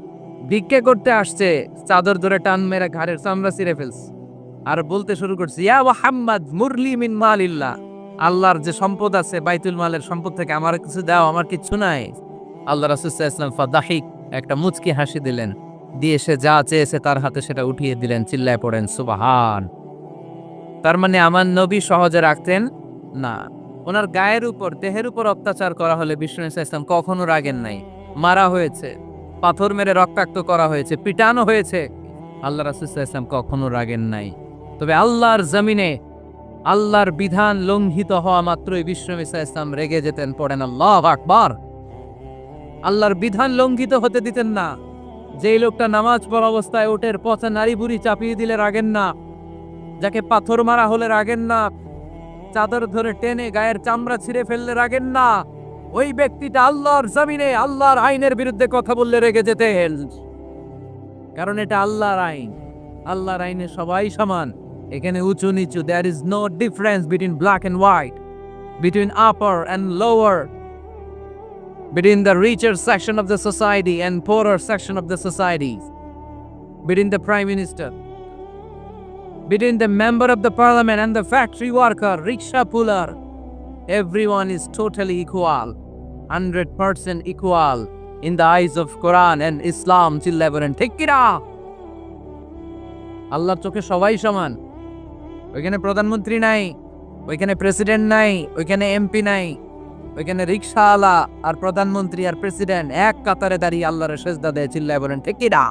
ভিক্ষা করতে আসছে, চাদর ধরে টান মেরে ঘাড়ের চামড়া ছিঁড়ে ফেলছে, আর বলতে শুরু করছে, ইয়া মুহাম্মদ মুরলি মিন মালিল্লাহ, আল্লাহর যে সম্পদ আছে বাইতুল মালের সম্পদ থেকে আমার কিছু দাও, আমার কিচ্ছু নাই। আল্লাহ রাসূল সাল্লাল্লাহু আলাইহি ওয়াসাল্লাম ফাদাহিক, একটা মুচকি হাসি দিলেন, দিয়ে সে যা চেয়েছে তার হাতে সেটা উঠিয়ে দিলেন। চিল্লায় পড়েন সুবহান। তার মানে আমার নবী সহজে রাখতেন না। ওনার গায়ের উপর, দেহের উপর অত্যাচার করা হলে বিষ্ণু সাল্লাল্লাহু আলাইহি ওয়াসাল্লাম কখনো রাগেন নাই। মারা হয়েছে, পাথর মেরে রক্তাক্ত করা হয়েছে, পিটানো হয়েছে, আল্লাহ রাসূল সাল্লাল্লাহু আলাইহি ওয়াসাল্লাম কখনো রাগেন নাই। তবে আল্লাহর জমিনে আল্লাহর বিধান লঙ্ঘিত হওয়া মাত্রই বিষ্ণু সাল্লাল্লাহু আলাইহি ওয়াসাল্লাম রেগে যেতেন। পড়েন আল্লাহু আকবার। আল্লাহর বিধান লঙ্ঘিত হতে দিতেন না। যেই লোকটা নামাজ পড়া অবস্থায় ওটের পচা নারী বুড়ি চাপিয়ে দিলে রাগেন না, যাকে পাথর মারা হলে রাগেন না, চাদর ধরে টেনে গায়ের চামড়া ছিঁড়ে ফেললে রাগেন না, ওই ব্যক্তিটা আল্লাহর জমিনে আল্লাহর আইনের বিরুদ্ধে কথা বললে রেগে যেতেন। কারণ এটা আল্লাহর আইন, আল্লাহর আইনে সবাই সমান। এখানে উঁচু নিচু, there is no difference between black and white, between upper and lower, between the richer section of the society and poorer section of the society, between the prime minister, between the member of the parliament and the factory worker, rickshaw puller. Everyone is totally equal, 100% equal in the eyes of Quran and Islam. Children, take it up. আল্লাহর চোখে সবাই সমান। ওইখানে প্রধানমন্ত্রী নাই, ওইখানে president নাই, ওইখানে এমপি নাই, ওইখানে রিকশাওয়ালা আর প্রধানমন্ত্রী আর প্রেসিডেন্ট এক কাতারে দাঁড়িয়ে আল্লাহর সেজদা দেয়। চিল্লায় বলেন ঠিক কিনা?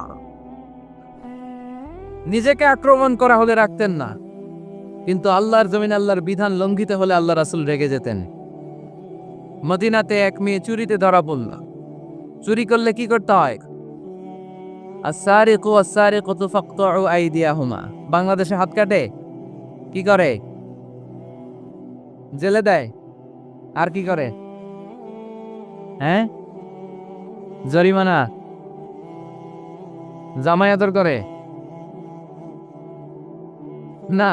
নিজেকে আক্রমণ করা হলে রাখতেন না, কিন্তু আল্লাহর জমিনে আল্লাহর বিধান লঙ্ঘিত হলে আল্লাহ রাসূল রেগে যেতেন। মদিনাতে এক মেয়ে চুরিতে ধরা পড়ল। চুরি করলে কি করতে হয়? আস-সারিকু ওয়াস-সারিকাতু ফাকতাউ আইদিয়াহুমা। বাংলাদেশে হাত কাটে, কি করে? জেলে দেয়। আর কি করে? হ্যাঁ, জরিমানা, জামাই আদর করে না।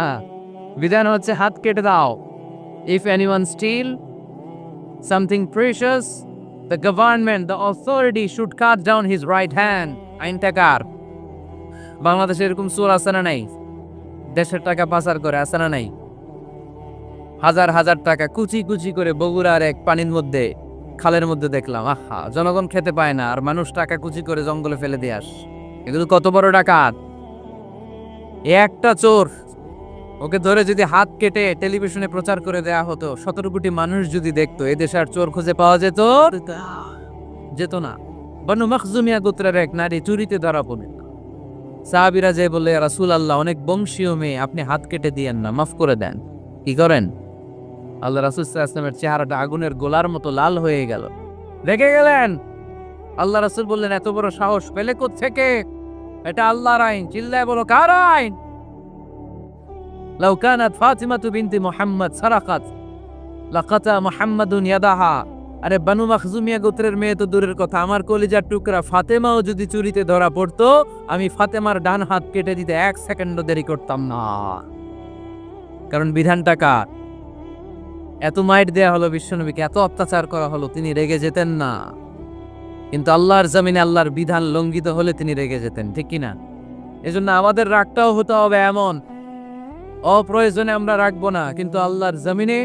বিধান হচ্ছে হাত কেটে দাও। If anyone steal something precious, the government, the authority should cut down his right hand. আইনটা কার? বাংলাদেশে এরকম চোর আছে না নাই? দেশের টাকা পাচার করে, আছে না নাই? হাজার হাজার টাকা কুচি কুচি করে বগুড়ার এক পানির মধ্যে, খালের মধ্যে দেখলাম। আহা, জনগণ খেতে পায় না, আর মানুষ টাকা কুচি করে জঙ্গলে ফেলে দিয়ে আস। এগুলো কত বড় ডাকাত! একটা চোর, ওকে ধরে যদি হাত কেটে টেলিভিশনে প্রচার করে দেয়া হতো, 17 কোটি মানুষ যদি দেখতো, এদেশে আর চোর খুঁজে পাওয়া যেত না। বনু মখজুমিয়া গোত্রের এক নারী চুরিতে ধরা পড়লেন। সাহাবীরা যে বললে, ইয়া রাসূলুল্লাহ, অনেক বংশীয় মেয়ে, আপনি হাত কেটে দিয়েন না, মাফ করে দেন। কি করেন? আল্লাহ রাসূল সাল্লাল্লাহু আলাইহি ওয়াসাল্লামের চেহারাটা আগুনের গোলার মতো লাল হয়ে গেল, রেগে গেলেন। আল্লাহ রাসূল বললেন, এত বড় সাহস পেলে কোত্থেকে? এটা আল্লাহর আইন। চিল্লায় বলো, কার আইন? লাউ কানাত ফাতিমাতু বিনতি মুহাম্মদ সারাকাত লাকাতা মুহাম্মাদুন ইয়াদাহা। আরে বনু মখজুমিয়া গোত্রের মেয়ে তো দূরের কথা, আমার কলিজার টুকরা ফাতেমাও যদি চুরিতে ধরা পড়তো, আমি ফাতেমার ডান হাত কেটে দিতে 1 সেকেন্ডও দেরি করতাম না। কারণ বিধানটা কার? এত মাইট দেয়া হলো বিশ্বনবীকে, এত অত্যাচার করা হলো, তিনি রেগে যেতেন না। কিন্তু আল্লাহর জমিনে আল্লাহর বিধান লঙ্ঘিত হলে তিনি রেগে যেতেন, ঠিক কিনা? এজন্য আমাদের রাগটাও হতে হবে এমন, অপ্রয়োজনে আমরা রাখবো না। কিন্তু আল্লাহর জমিনে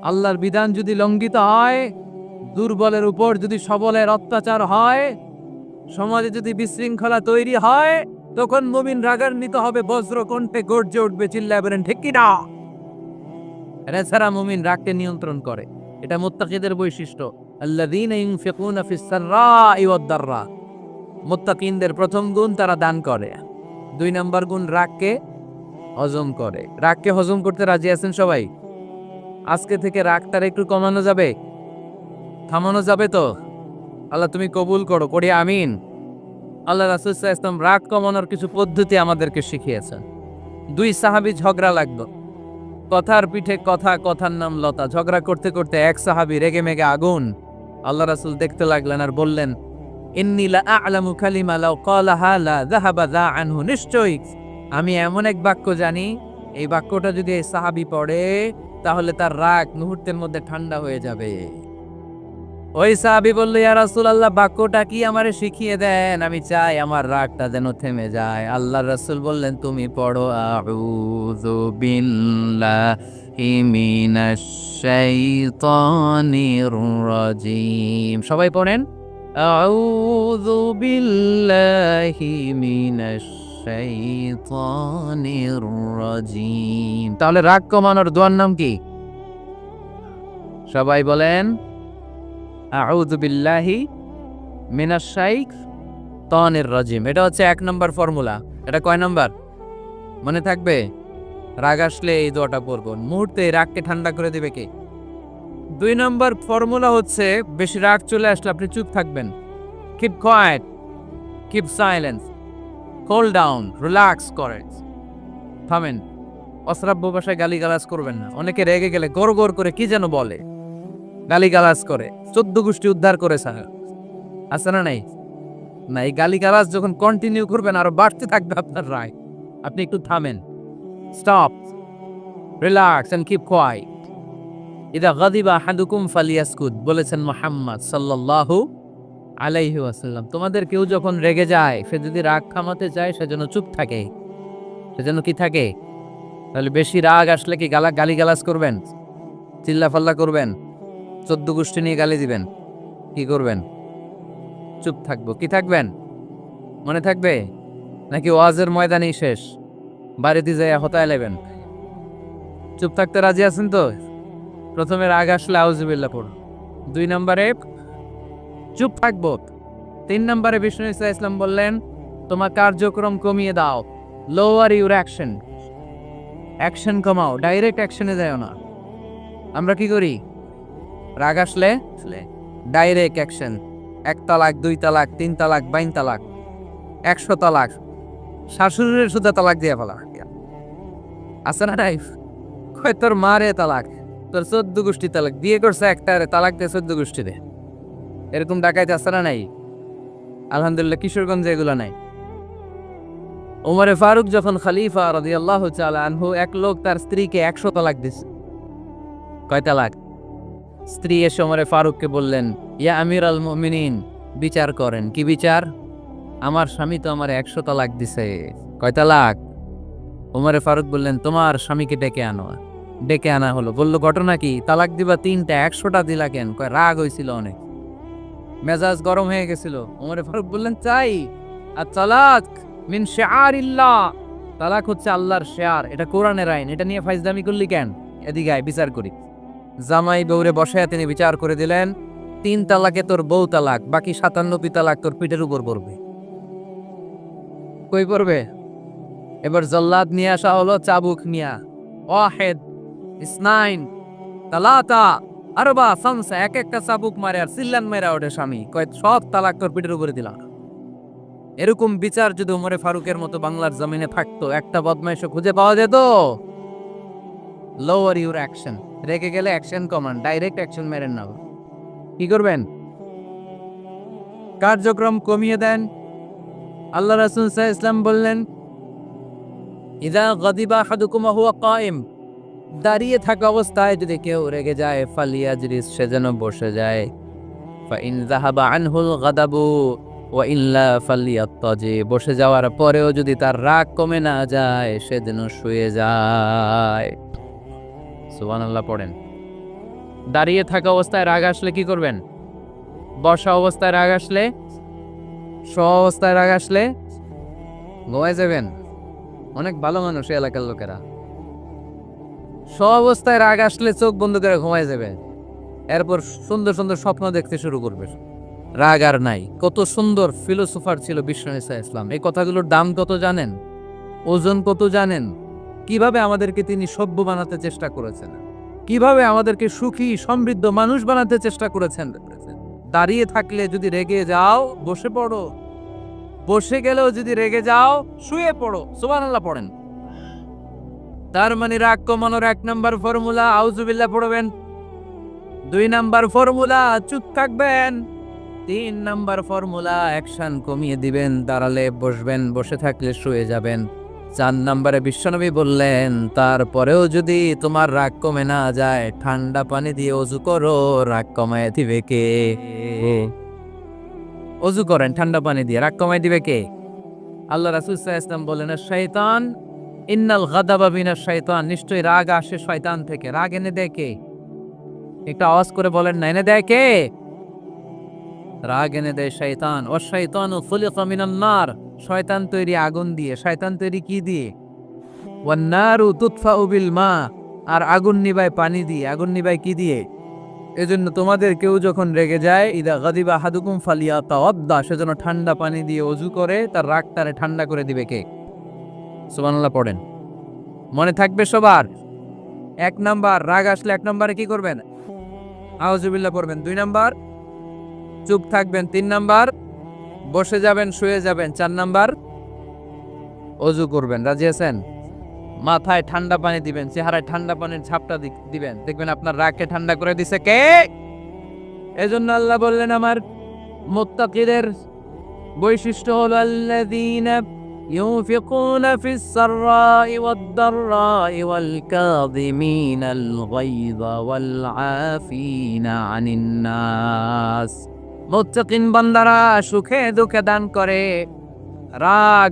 আল্লাহর বিধান যদি লঙ্ঘিত হয়, দুর্বলের উপর যদি সবলের অত্যাচার হয়, সমাজে যদি বিশৃঙ্খলা তৈরি হয়, তখন মুমিন রাগান্বিত হবে, বজ্র কণ্ঠে গর্জে উঠবে। চিল্লায় বলেন ঠিক কিনা? এছাড়া মুমিন রাগকে নিয়ন্ত্রণ করে। এটা মুত্তাকিদের বৈশিষ্ট্য। আল্লাযীনা ইউনফিকুনা ফিস সাররাই ওয়াদ দাররা। মুত্তাকিনদের প্রথম গুণ, তারা দান করে। 2 নম্বর গুণ, রাগকে হজম করে। রাগকে হজম করতে রাজি আছেন সবাই? আজকে থেকে রাগটার একটু কমানো যাবে, থামানো যাবে তো? আল্লাহ তুমি কবুল করো, করি আমিন। আল্লাহ রাসূল সাল্লাল্লাহু আলাইহি ওয়াসাল্লাম রাগ কমানোর কিছু পদ্ধতি আমাদেরকে শিখিয়েছেন। দুই সাহাবী ঝগড়া লাগলো, কথার পিঠে কথা, কথার নাম লতা। ঝগড়া করতে করতে এক সাহাবী রেগে মেগে আগুন। আল্লাহ রাসূল দেখতে লাগলেন আর বললেন, ইন্নী লা আ'লামু কালিমা লাউ ক্বালাহা লা যাহাবা যা আনহু। নিশ্চয়ই আমি এমন এক বাক্য জানি, এই বাক্যটা যদি এই সাহাবী পড়ে তাহলে তার রাগ মুহূর্তের মধ্যে ঠান্ডা হয়ে যাবে। ওই সাহাবী বলল, ইয়া রাসূলুল্লাহ, বাক্যটা কি আমারে শিখিয়ে দেন, আমি চাই আমার রাগটা যেন থেমে যায়। আল্লাহর রাসূল বললেন, তুমি পড়ো আউযু বিল্লাহি মিনাশ শাইতানির রাজীম। সবাই পড়েন, আউযু বিল্লাহি মিনাশ শাইতানির রাজীম। তাহলে রাগ কমানোর দোয়ার নাম কি? সবাই বলেন, আউযু বিল্লাহি মিনাশ শাইতানির রাজিম। এটা হচ্ছে 1 নম্বর ফর্মুলা। এটা কয় নাম্বার মনে থাকবে? রাগ আসলে এই দোয়াটা পড়ব, মুহূর্তে রাগকে ঠান্ডা করে দিবে কে? 2 নম্বর ফর্মুলা হচ্ছে, বেশি রাগ চলে আসলে আপনি চুপ থাকবেন। Keep coed, keep silence, cool down, relax করেন, থামেন। অশ্রাব্য ভাষায় গালিগালাজ করবেন না। অনেকে রেগে গেলে গড় গড় করে কি যেন বলে, গালিগালাজ করে, 14 গোষ্ঠী উদ্ধার করে স্যার, আছে না নাই? না, এই গালিগালাজ যখন কন্টিনিউ করবেন আরো বাড়তে থাকবে আপনার রাগ। আপনি একটু থামেন, stop, relax and keep quiet. ইদা গাদিবা আহাদুকুম ফালিয়াসকুত, বলেছেন মুহাম্মদ সাল্লাল্লাহু আলাইহি ওয়াসাল্লাম। তোমাদের কেউ যখন রেগে যায়, সে যদি রাগ থামাতে চায় সে যেন চুপ থাকে, সে যেন কি থাকে? তাহলে বেশি রাগ আসলে কি গালিগালাজ করবেন, চিল্লাফাল্লা করবেন, 14 গোষ্ঠী নিয়ে গালি দিবেন, কি করবেন? চুপ থাকবো। কি থাকবেন? মনে থাকবে? নাকি ওয়াজের ময়দানেই শেষ, বাড়িতে যাইয়া হতায় লেবেন? চুপ থাকতে রাজি আছেন তো? প্রথমে রাগ আসলে আউযুবিল্লাহ পড়ুন, 2 নম্বরে চুপ থাকবো, 3 নম্বরে বিষ্ণু ঈসা ইসলাম বললেন, তোমার কার্যক্রম কমিয়ে দাও, লোয়ার ইউর অ্যাকশন, অ্যাকশন কমাও, ডাইরেক্ট অ্যাকশনে যাও না। আমরা কি করি? রাগ আসলে ডাইরেক্ট অ্যাকশন, 1 তালাক, 2 তালাক, 3 তালাক, 22 তালাক, 100 তালাক, শাশুড়ির সুদা তালাক দিয়ে ফেলা। আছে না নাই? কয় তোর মারে তালাক, তোর 14 গোষ্ঠী তালাক, বিয়ে করছে একটা, তালাক দিয়ে 14 গোষ্ঠী দে। এরকম ডাকাইতে আছে না নাই? আলহামদুলিল্লাহ কিশোরগঞ্জে এগুলো নাই। ওমরে ফারুক যখন খলিফা রাদিয়াল্লাহু তাআলা আনহু, এক লোক তার স্ত্রীকে 100 তালাক দিছে। কয় তালাক? স্ত্রী এসে ওমরে ফারুককে বললেন, ইয়া আমিরাল মুমিনিন, বিচার করেন। কি বিচার? আমার স্বামী তো আমার 100 তালাক দিছে। কয় তালাক? ওমরে ফারুক বললেন, তোমার স্বামীকে ডেকে আনো। ডেকে আনা হলো। বলল, ঘটনা কি? তালাক দিবা 3টা, 100টা দিলা কেন? কয় রাগ হয়েছিল অনেক, মেজাজ গরম হয়ে গেছিল। ওমরে ফারুক বললেন, চাই আর তালাক মিন শিআরিল্লাহ, তালাক হচ্ছে আল্লাহর শিয়ার, এটা কোরআনের আইন, এটা নিয়ে ফাইজলামি করলি কেন? এদিকে আয়, বিচার করি। জামাই বউরে বসায় তিনি বিচার করে দিলেন, 3 তালাকে তোর বউ তালাক, বাকি 97 তালাক তোর পিঠের উপর পড়বে। কই পড়বে? এবার জল্লাদ নিয়ে আসা হলো, চাবুক নিয়া, ওয়াহিদ, ইসনাইন, তালাতা, আরবা, খামসা, এক একটা চাবুক মারে আর চিল্লান মেরা ওঠে স্বামী। কয় সব তালাক তোর পিঠের উপরে দিলাম। এরকম বিচার যদি ওমরে ফারুকের মতো বাংলার জমিনে থাকতো, একটা বদমাইশও খুঁজে পাওয়া যেত? লোয়ার ইউর অ্যাকশন, রেগে গেলে অ্যাকশন কমান, ডাইরেক্ট অ্যাকশন মেরেন না। কি করবেন? কার্যক্রম কমিয়ে দেন। আল্লাহ রাসূল সাল্লাল্লাহু আলাইহি ওয়াসাল্লাম বললেন, ইযা গাদিবা আহাদুকুম ওয়া হুয়া কায়েম, দাঁড়িয়ে থাকা অবস্থায় যদি কেউ রেগে যায়, ফালিয়াজলিস, সে যেন বসে যায়। ফাইন যাহাবা আনহুল গাদাবু ওয়া ইল্লা ফালিয়াত্তাজি, বসে যাওয়ার পরেও যদি তার রাগ কমে না যায়, সে যেন শুয়ে যায়। সুবহানাল্লাহ পড়েন। দাঁড়িয়ে থাকা অবস্থায় রাগ আসলে কি করবেন? বসা অবস্থায় রাগ আসলে, শোয়া অবস্থায় রাগ আসলে ঘুমায় যাবেন। অনেক ভালো মানুষ এই এলাকার লোকেরা। শোয়া অবস্থায় রাগ আসলে চোখ বন্ধ করে ঘুমায় যাবে, এরপর সুন্দর সুন্দর স্বপ্ন দেখতে শুরু করবে। রাগ আর নাই। কত সুন্দর ফিলোসোফার ছিল বিষ্ণু ঈসা ইসলাম। এই কথাগুলোর দাম কত জানেন? ওজন কত জানেন? কিভাবে আমাদেরকে তিনি সভ্য বানাতে চেষ্টা করেছেন। কিভাবে আমাদেরকে সুখী সমৃদ্ধ মানুষ বানাতে চেষ্টা করেছেন। দাঁড়িয়ে থাকলে যদি রেগে যাও বসে পড়ো, বসে গেলেও যদি রেগে যাও শুয়ে পড়ো, সুবহানাল্লাহ পড়েন। তার মানে রাগ কমানোর 1 নাম্বার ফর্মুলা আউযুবিল্লাহ পড়বেন, 2 নাম্বার ফর্মুলা চুপ থাকবেন, 3 নাম্বার ফর্মুলা অ্যাকশন কমিয়ে দিবেন, দাঁড়ালে বসবেন, বসে থাকলে শুয়ে যাবেন। 4 নাম্বারে বিশ্বনবী বললেন তারপরেও যদি তোমার রাগ কমে না যায় ঠান্ডা পানি দিয়ে ওযু করো, রাগ কমায় দিবে কে? ওযু করেন ঠান্ডা পানি দিয়ে, রাগ কমায় দিবে কে? আল্লাহ রাসূল সাল্লাল্লাহু আলাইহি ওয়াসাল্লাম বলেন শয়তান ইন্নাল গাদাবা মিনাশ শাইতান, নিশ্চয়ই রাগ আসে শয়তান থেকে। রাগ এনে দেয় কে? একটু আওয়াজ করে বলেন না, এনে দেয় কে? রাগ এনে দেয় শয়তান। ও শয়তানু খুলিকা মিনান নার, শয়তান তৈরি আগুন দিয়ে। শয়তান তৈরি কি দিয়ে? ওয়ান নারু তুতফাউ বিল মা, আর আগুন নিবায় পানি দিয়ে। আগুন নিবায় কি দিয়ে? এজন্য তোমাদের কেউ যখন রেগে যায় ইদা গাদিবা আহাদুকুম ফালিয়াতাওয়াদ্দা, সেজন্য ঠান্ডা পানি দিয়ে ওযু করে তার রাগটারে ঠান্ডা করে দিবে কে? সুবহানাল্লাহ পড়েন। মনে থাকবে সবার। 1 নাম্বার রাগ আসলে 1 নম্বরে কি করবেন? আউযুবিল্লাহ পড়বেন। 2 নাম্বার চুপ থাকবেন। 3 নাম্বার বসে যাবেন, শুয়ে যাবেন। 4 নাম্বার ওযু করবেন। রাজি আছেন? মাথায় ঠান্ডা পানি দিবেন, চেহারায় ঠান্ডা পানির ঝাপটা দিবেন, দেখবেন আপনার রাগকে ঠান্ডা করে দিছে কে? এজন্য আল্লাহ বললেন আমার মুত্তাকিদের বৈশিষ্ট্য হলো আল্লাযীনা ইউনফিকুনা ফিস সাররাই ওয়াদ দাররাই ওয়াল কাযিমিনাল গায়যা ওয়াল আফিনা আনিন নাস। মুত্তাকিন বান্দারা সুখে দুঃখে দান করে, রাগ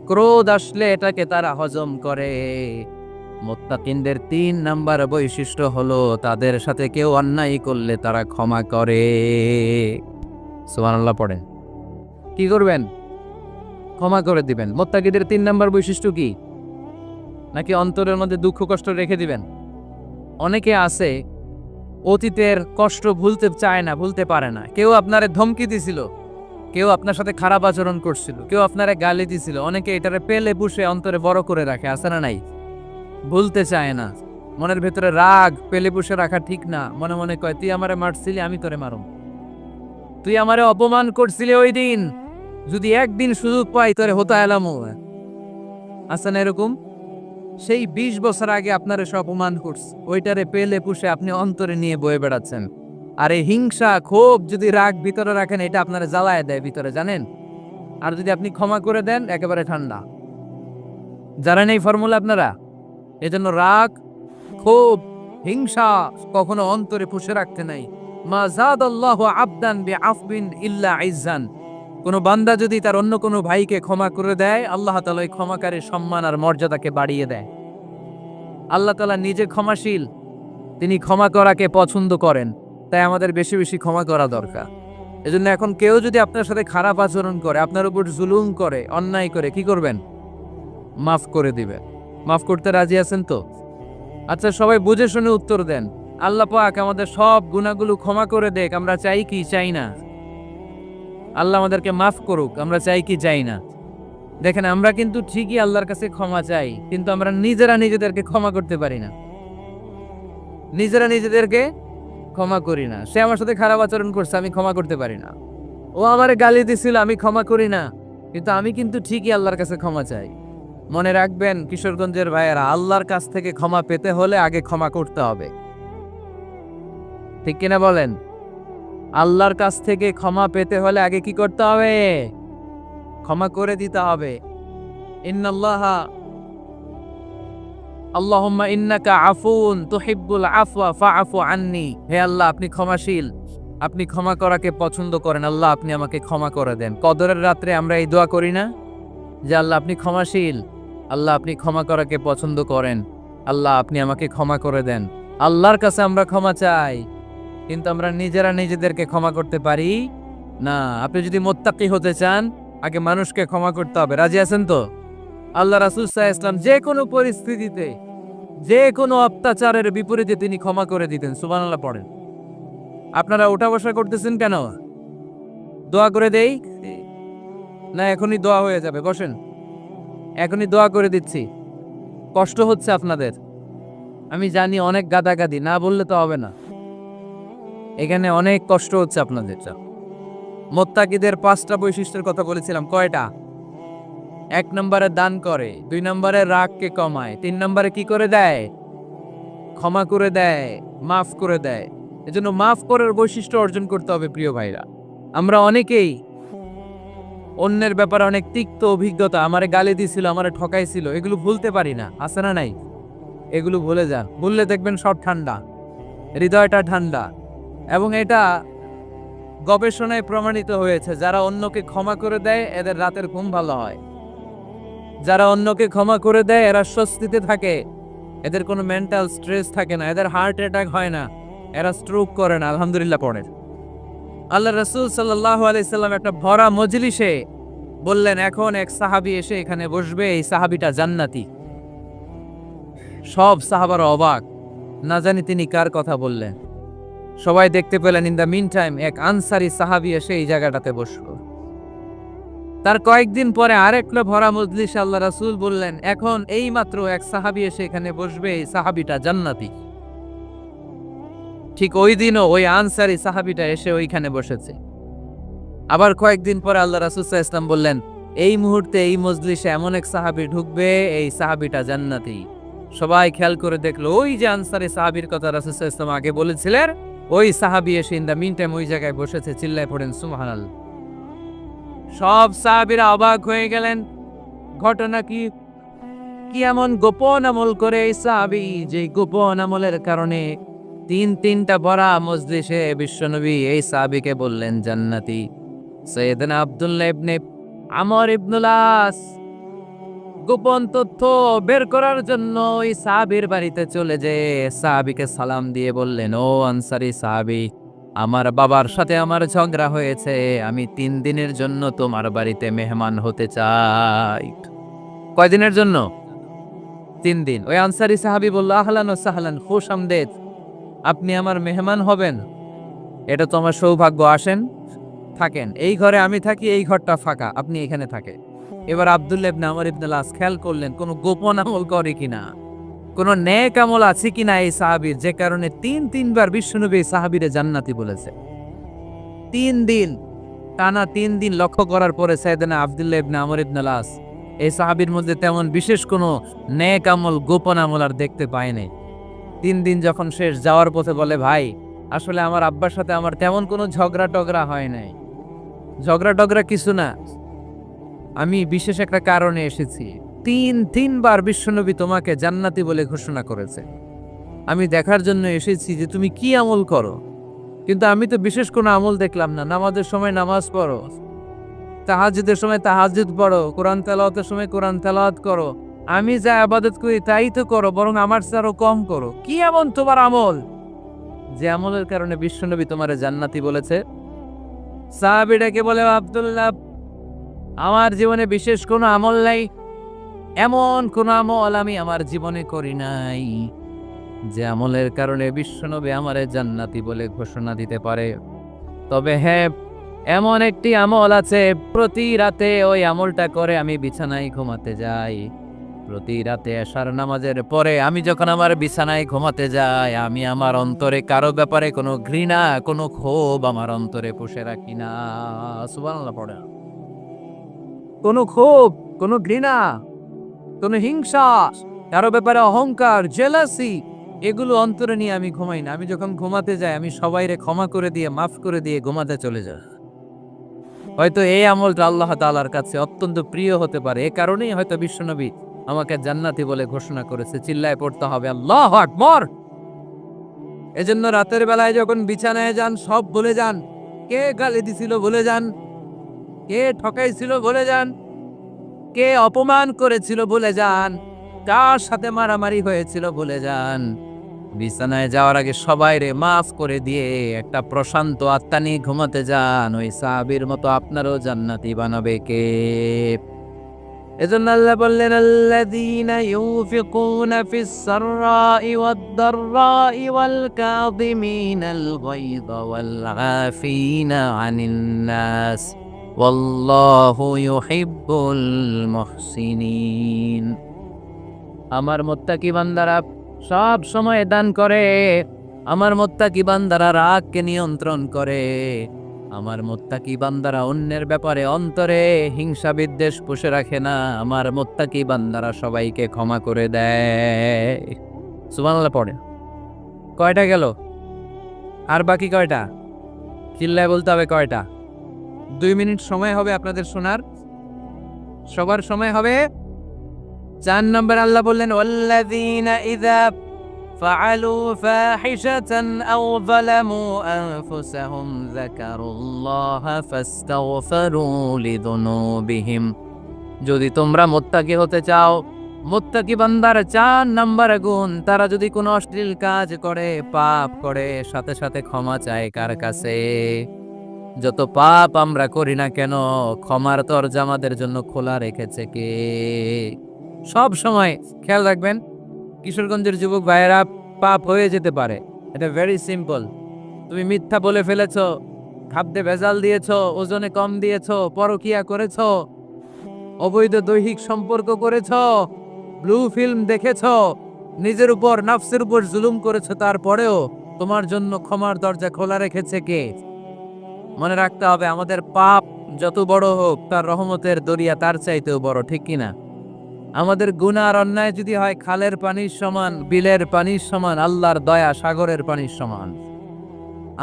ক্রোধ আসলে এটাকে তারা হজম করে। মুত্তাকিনদের 3 নাম্বার বৈশিষ্ট্য হলো তাদের সাথে কেউ অন্যায় করলে তারা ক্ষমা করে। সুবহানাল্লাহ পড়েন। কি করবেন? ক্ষমা করে দিবেন। মুত্তাকিদের 3 নাম্বার বৈশিষ্ট্য কি? নাকি অন্তরের মধ্যে দুঃখ কষ্ট রেখে দিবেন? অনেকে আছে অতীতের কষ্ট ভুলতে চায় না, ভুলতে পারে না। কেউ আপনারে ধমকি দিছিল, কেউ আপনার সাথে খারাপ আচরণ করছিল, কেউ আপনারে গালি দিছিল, অনেকে এটারে পেলে পুষে অন্তরে বড় করে রাখে, আছে না নাই? ভুলতে চায় না। মনের ভেতরে রাগ পেলে পুষে রাখা ঠিক না। মনে মনে কয় তুই আমারে মারছিলি, আমি তোরে মারুম। তুই আমারে অপমান করছিলি ওই দিন, যদি একদিন সুযোগ পাই তোরে হতা এলামো। আছে না এরকম? সেই 20 বছর আগে আপনারে সব অপমান করছে, ওইটারে পেলে পুষে আপনি অন্তরে নিয়ে বয়ে বেড়াচ্ছেন। আর এই হিংসা ক্ষোভ যদি রাগ ভিতরে রাখেন এটা আপনারে জ্বালায় দেয় ভিতরে, জানেন? আর যদি আপনি ক্ষমা করে দেন একেবারে ঠান্ডা। জানেন এই ফর্মুলা আপনারা? এজন্য রাগ ক্ষোভ হিংসা কখনো অন্তরে পুষে রাখতে নাই। মা যাদাল্লাহু আবদান বিআফবিন ইল্লা ইজ্জান, কোন বান্দা যদি তার অন্য কোনো ভাইকে ক্ষমা করে দেয় আল্লাহ তাআলা ওই ক্ষমাকারীর সম্মান আর মর্যাদাকে বাড়িয়ে দেয়। আল্লাহ তাআলা নিজে ক্ষমাশীল, তিনি ক্ষমা করাকে পছন্দ করেন, তাই আমাদের বেশি বেশি ক্ষমা করা দরকার। এজন্য এখন কেউ যদি আপনার সাথে খারাপ আচরণ করে, আপনার উপর জুলুম করে, অন্যায় করে, কি করবেন? মাফ করে দিবেন। মাফ করতে রাজি আছেন তো? আচ্ছা সবাই বুঝে শুনে উত্তর দেন। আল্লাহ পাক আমাদের সব গুনাহগুলো ক্ষমা করে দেখ, আমরা চাই কি চাই না? আল্লাহ আমাদেরকে মাফ করুক, আমরা চাই কি চাই না? দেখেন আমরা কিন্তু ঠিকই আল্লাহর কাছে ক্ষমা চাই, কিন্তু আমরা নিজেরা নিজেদেরকে ক্ষমা করতে পারি না। নিজেরা নিজেদেরকে ক্ষমা করি না। সে আমার সাথে খারাপ আচরণ করছে, আমি ক্ষমা করতে পারি না। ও আমারে গালি দিছিল, আমি ক্ষমা করি না, কিন্তু আমি কিন্তু ঠিকই আল্লাহর কাছে ক্ষমা চাই। মনে রাখবেন কিশোরগঞ্জের ভাইয়েরা, আল্লাহর কাছ থেকে ক্ষমা পেতে হলে আগে ক্ষমা করতে হবে। ঠিক কিনা বলেন? আল্লাহর কাছ থেকে ক্ষমা পেতে হলে আগে কি করতে হবে? ক্ষমা করে দিতে হবে। ইন্নাল্লাহা আল্লাহুম্মা ইন্নাকা আফুন তুহিব্বুল আফওয়া ফাআফু আন্নি। হে আল্লাহ আপনি ক্ষমাশীল, আপনি ক্ষমা করাকে পছন্দ করেন, আল্লাহ আপনি আমাকে ক্ষমা করে দেন। কদরের রাত্রে আমরা এই দোয়া করি না যে আল্লাহ আপনি ক্ষমাশীল, আল্লাহ আপনি ক্ষমা করাকে পছন্দ করেন, আল্লাহ আপনি আমাকে ক্ষমা করে দেন। আল্লাহর কাছে আমরা ক্ষমা চাই, কিন্তু আমরা নিজেরা নিজেদেরকে ক্ষমা করতে পারি না। আপনি যদি মুত্তাকি হতে চান আগে মানুষকে ক্ষমা করতে হবে। রাজি আছেন তো? আল্লাহ রাসূল সাল্লাল্লাহু আলাইহি ওয়াসাল্লাম যে কোনো পরিস্থিতিতে যে কোনো অত্যাচারের বিপরীতে তিনি ক্ষমা করে দিতেন। সুবহানাল্লাহ পড়েন। আপনারা ওঠা বসা করতেছেন কেন? দোয়া করে দেই না? এখনই দোয়া হয়ে যাবে, বসেন। এখনই দোয়া করে দিচ্ছি। কষ্ট হচ্ছে আপনাদের, আমি জানি অনেক গাদাগাদি, না বললে তো হবে না। এখানে অনেক কষ্ট হচ্ছে আপনাদের। মুত্তাকিদের 5টা বৈশিষ্ট্যের কথা বলেছিলাম, কয়টা? 1 নম্বরে দান করে, 2 নম্বরে রাগকে কমায়, 3 নম্বরে কি করে দেয়? ক্ষমা করে দেয়, মাফ করে দেয়। এজন্য মাফ করার বৈশিষ্ট্য অর্জন করতে হবে প্রিয় ভাইরা। আমরা অনেকেই অন্যের ব্যাপারে অনেক তিক্ত অভিজ্ঞতা, আমারে গালি দিছিল, আমারে ঠকাইছিল, এগুলো ভুলতে পারি না, আছে না নাই? এগুলো ভুলে যান, ভুললে দেখবেন সব ঠান্ডা, হৃদয়টা ঠান্ডা। এবং এটা গবেষণায় প্রমাণিত হয়েছে, যারা অন্যকে ক্ষমা করে দেয় এদের রাতের ঘুম ভালো হয়। যারা অন্যকে ক্ষমা করে দেয় এরা স্বস্তিতে থাকে, এদের কোনো মেন্টাল স্ট্রেস থাকে না, এদের হার্ট অ্যাটাক হয় না, এরা স্ট্রোক করে না, আলহামদুলিল্লাহ পড়ে। আল্লাহ রাসূল সাল্লাল্লাহু আলাইহি সাল্লাম একটা ভরা মজলিসে বললেন, এখন এক সাহাবী এসে এখানে বসবে, এই সাহাবীটা জান্নাতি। সব সাহাবারা অবাক, না জানি তিনি কার কথা বললেন। সবাই দেখতে পেলেন ইন দ্য মিন টাইম এক আনসারি সাহাবী এসে এই জায়গাটাতে বসলো। তার কয়েকদিন পরে আরেকটা ভরা মজলিসে আল্লাহ রাসূল বললেন, এখন এই মাত্র এক সাহাবী এসে এখানে বসবে, এই সাহাবীটা জান্নাতি। ঠিক ওই দিনও ওই আনসারি সাহাবীটা এসে ওইখানে বসেছে। আবার কয়েকদিন পরে আল্লাহ রাসূল সাল্লাল্লাহু আলাইহি ওয়াসাল্লাম বললেন, এই মুহূর্তে এই মজলিসে এমন এক সাহাবী ঢুকবে, এই সাহাবীটা জান্নাতি। সবাই খেয়াল করে দেখলো, ওই যে আনসারি সাহাবীর কথা রাসূল সাল্লাল্লাহু আলাইহি ওয়াসাল্লাম আগে বলেছিলেন, ওই সাহাবী এসে ইন দ্য মিন টাইম ওই জায়গায় বসেছে। চিল্লায় পড়েন সুবহানাল্লাহ। সব সাহাবীরা অবাক হয়ে গেলেন, ঘটনা কি? কি এমন গোপন আমল করে এই সাহাবী, যে গোপন আমলের কারণে তিনটা ভরা মজলিসে বিশ্বনবী এই সাহাবীকে বললেন জান্নাতি। সাইয়েদনা আব্দুল্লাহ ইবনে আমর ইবনুল আস গোপন তথ্য বের করার জন্য ওই সাহাবীর বাড়িতে চলে যেয়ে সাহাবীকে সালাম দিয়ে বললেন, ও আনসারী সাহাবী, আমার বাবার সাথে আমার ঝগড়া হয়েছে, আমি 3 দিনের জন্য তোমার বাড়িতে মেহমান হতে চাই। কয়দিনের জন্য? 3 দিন। ওই আনসারী সাহাবী বলল, আহলান ওয়া সাহলান, খুশ আমদেদ, আপনি আমার মেহমান হবেন, এটা তো আমার সৌভাগ্য, আসেন থাকেন, এই ঘরে আমি থাকি, এই ঘরটা ফাঁকা, আপনি এখানে থাকেন। এবার আব্দুল্লাহ ইবনে আমর ইবনুল আস খেয়াল করলেন কোনো গোপন আমল করে কিনা, কোনো নেক আমল আছে কিনা এই সাহাবীর, যে কারণে 3বার বিশ্বনবী এই সাহাবীরে জান্নাতি বলেছে। 3 দিন টানা 3 দিন লক্ষ্য করার পরে সাইয়েদনা আব্দুল্লাহ ইবনে আমর ইবনুল আস এই সাহাবীর মধ্যে তেমন বিশেষ কোনো নেক আমল, গোপন আমল আর দেখতে পায়নি। 3 দিন যখন শেষ, যাওয়ার পথে বলে, ভাই আসলে আমার আব্বার সাথে আমার তেমন কোনো ঝগড়া টগড়া হয় নাই, ঝগড়া টগড়া কিছু না, আমি বিশেষ একটা কারণে এসেছি। 3বার বিশ্বনবী তোমাকে জান্নাতি বলে ঘোষণা করেছে, আমি দেখার জন্য এসেছি যে তুমি কি আমল করো, কিন্তু আমি তো বিশেষ কোনো আমল দেখলাম না। নামাজের সময় নামাজ পড়ো, তাহাজ্জুদের সময় তাহাজ্জুদ পড়ো, কোরআন তেলাওয়াতের সময় কোরআন তেলাওয়াত করো, আমি যা ইবাদত করি তাই তো করো, বরং আমার চেয়ে আরো কম করো। কি এমন তোমার আমল যে আমলের কারণে বিশ্বনবী তোমারে জান্নাতি বলেছে? সাহাবীটাকে বলে, আব্দুল্লাহ, আমার জীবনে বিশেষ কোনো আমল নাই, এমন কোন আমল আমি আমার জীবনে করি নাই যে আমলের কারণে বিশ্বনবী আমারে জান্নাতি বলে ঘোষণা দিতে পারে। তবে হ্যাঁ, এমন একটি আমল আছে, প্রতি রাতে ওই আমলটা করে আমি বিছানায় ঘুমাতে যাই। প্রতি রাতে এশার নামাজের পরে আমি যখন আমার বিছানায় ঘুমাতে যাই, আমি আমার অন্তরে কারো ব্যাপারে কোনো ঘৃণা, কোনো ক্ষোভ আমার অন্তরে পুষে রাখি না। সুবহানাল্লাহ পড়ে। কোনো ক্ষোভ, কোনো ঘৃণা, কোনো হিংসা, কারো ব্যাপারে অহংকার, জেলাসি, এগুলো অন্তরে নিয়ে আমি ঘুমাই না। আমি যখন ঘুমাতে যাই, আমি সবাইরে ক্ষমা করে দিয়ে, মাফ করে দিয়ে ঘুমাতে চলে যাই। হয়তো এই আমলটা আল্লাহ তাআলার কাছে অত্যন্ত প্রিয় হতে পারে, এ কারণেই হয়তো বিশ্বনবী আমাকে জান্নাতি বলে ঘোষণা করেছে। চিল্লায় পড়তে হবে আল্লাহু আকবার। এজন্য রাতের বেলায় যখন বিছানায় যান, সব ভুলে যান। কে গালি দিছিল ভুলে যান, কে ঠকাইছিল ভুলে যান, কে অপমান করেছিল ভুলে যান, কার সাথে মারামারি হয়েছিল ভুলে যান। বিছানায় যাওয়ার আগে সবাইরে মাফ করে দিয়ে একটা প্রশান্ত আত্মা নিয়ে ঘুমাতে যান। ওই সাহাবীর মতো আপনারও জান্নাতি বানাবে কে? এজন্য আল্লাহ বললেন, আল্লাযীনা ইউনফিকুনা ফিস সাররাই ওয়াদ দাররাই ওয়াল কাযিমিনাল গায়যা ওয়াল আফিনা আনিন নাস ওয়াল্লাহু ইউহিব্বুল মুহসিনিন। আমার মুত্তাকি বান্দারা, সব সময় দান করে। আমার মুত্তাকি বান্দারা রাগকে নিয়ন্ত্রণ করে। আমার মুত্তাকি বান্দারা অন্যের ব্যাপারে অন্তরে হিংসা বিদ্বেষ পুষে রাখে না। আমার মুত্তাকি বান্দারা সবাইকে ক্ষমা করে দেয়। সুবহানাল্লাহ পড়ে। কয়টা গেল? আর বাকি কয়টা? চিল্লায় বলতে হবে কয়টা? 2 মিনিট সময় হবে আপনাদের শোনার। সবার সময় হবে। 4 নম্বর আল্লাহ বললেন, ওয়াল্লাযীনা ইযা ফাআলু ফাহিশাতান আও যালামু আনফুসাহুম যাকারুল্লাহা ফাস্তাগফিরু লিযুনুবিহিম। যদি তোমরা মুত্তাকি হতে চাও, মুত্তাকি বান্দার 4 নম্বর গুণ, তারা যদি কোনো অশ্লীল কাজ করে, পাপ করে, সাথে সাথে ক্ষমা চায় কার কাছে? যত পাপ আমরা করি না কেন, ক্ষমার দরজা আমাদের জন্য খোলা রেখেছে কে? সব সময় খেয়াল রাখবেন, কিশোরগঞ্জের যুবক ভাইয়েরা, পাপ হয়ে যেতে পারে, এটা ভেরি সিম্পল। তুমি মিথ্যা বলে ফেলেছো, খাদ্যে ভেজাল দিয়েছো, ওজনে কম দিয়েছো, পরকিয়া করেছো, অবৈধ দৈহিক সম্পর্ক করেছো, ব্লু ফিল্ম দেখেছো, নিজের উপর নফসের উপর জুলুম করেছো, তারপরেও তোমার জন্য ক্ষমার দরজা খোলা রেখেছে কে? মনে রাখতে হবে, আমাদের পাপ যত বড় হোক, তার রহমতের দরিয়া তার চাইতেও বড়, ঠিক কিনা? আমাদের গুনাহ আর অন্যায় যদি হয় খালের পানির সমান, বিলের পানির সমান, আল্লাহর দয়া সাগরের পানির সমান।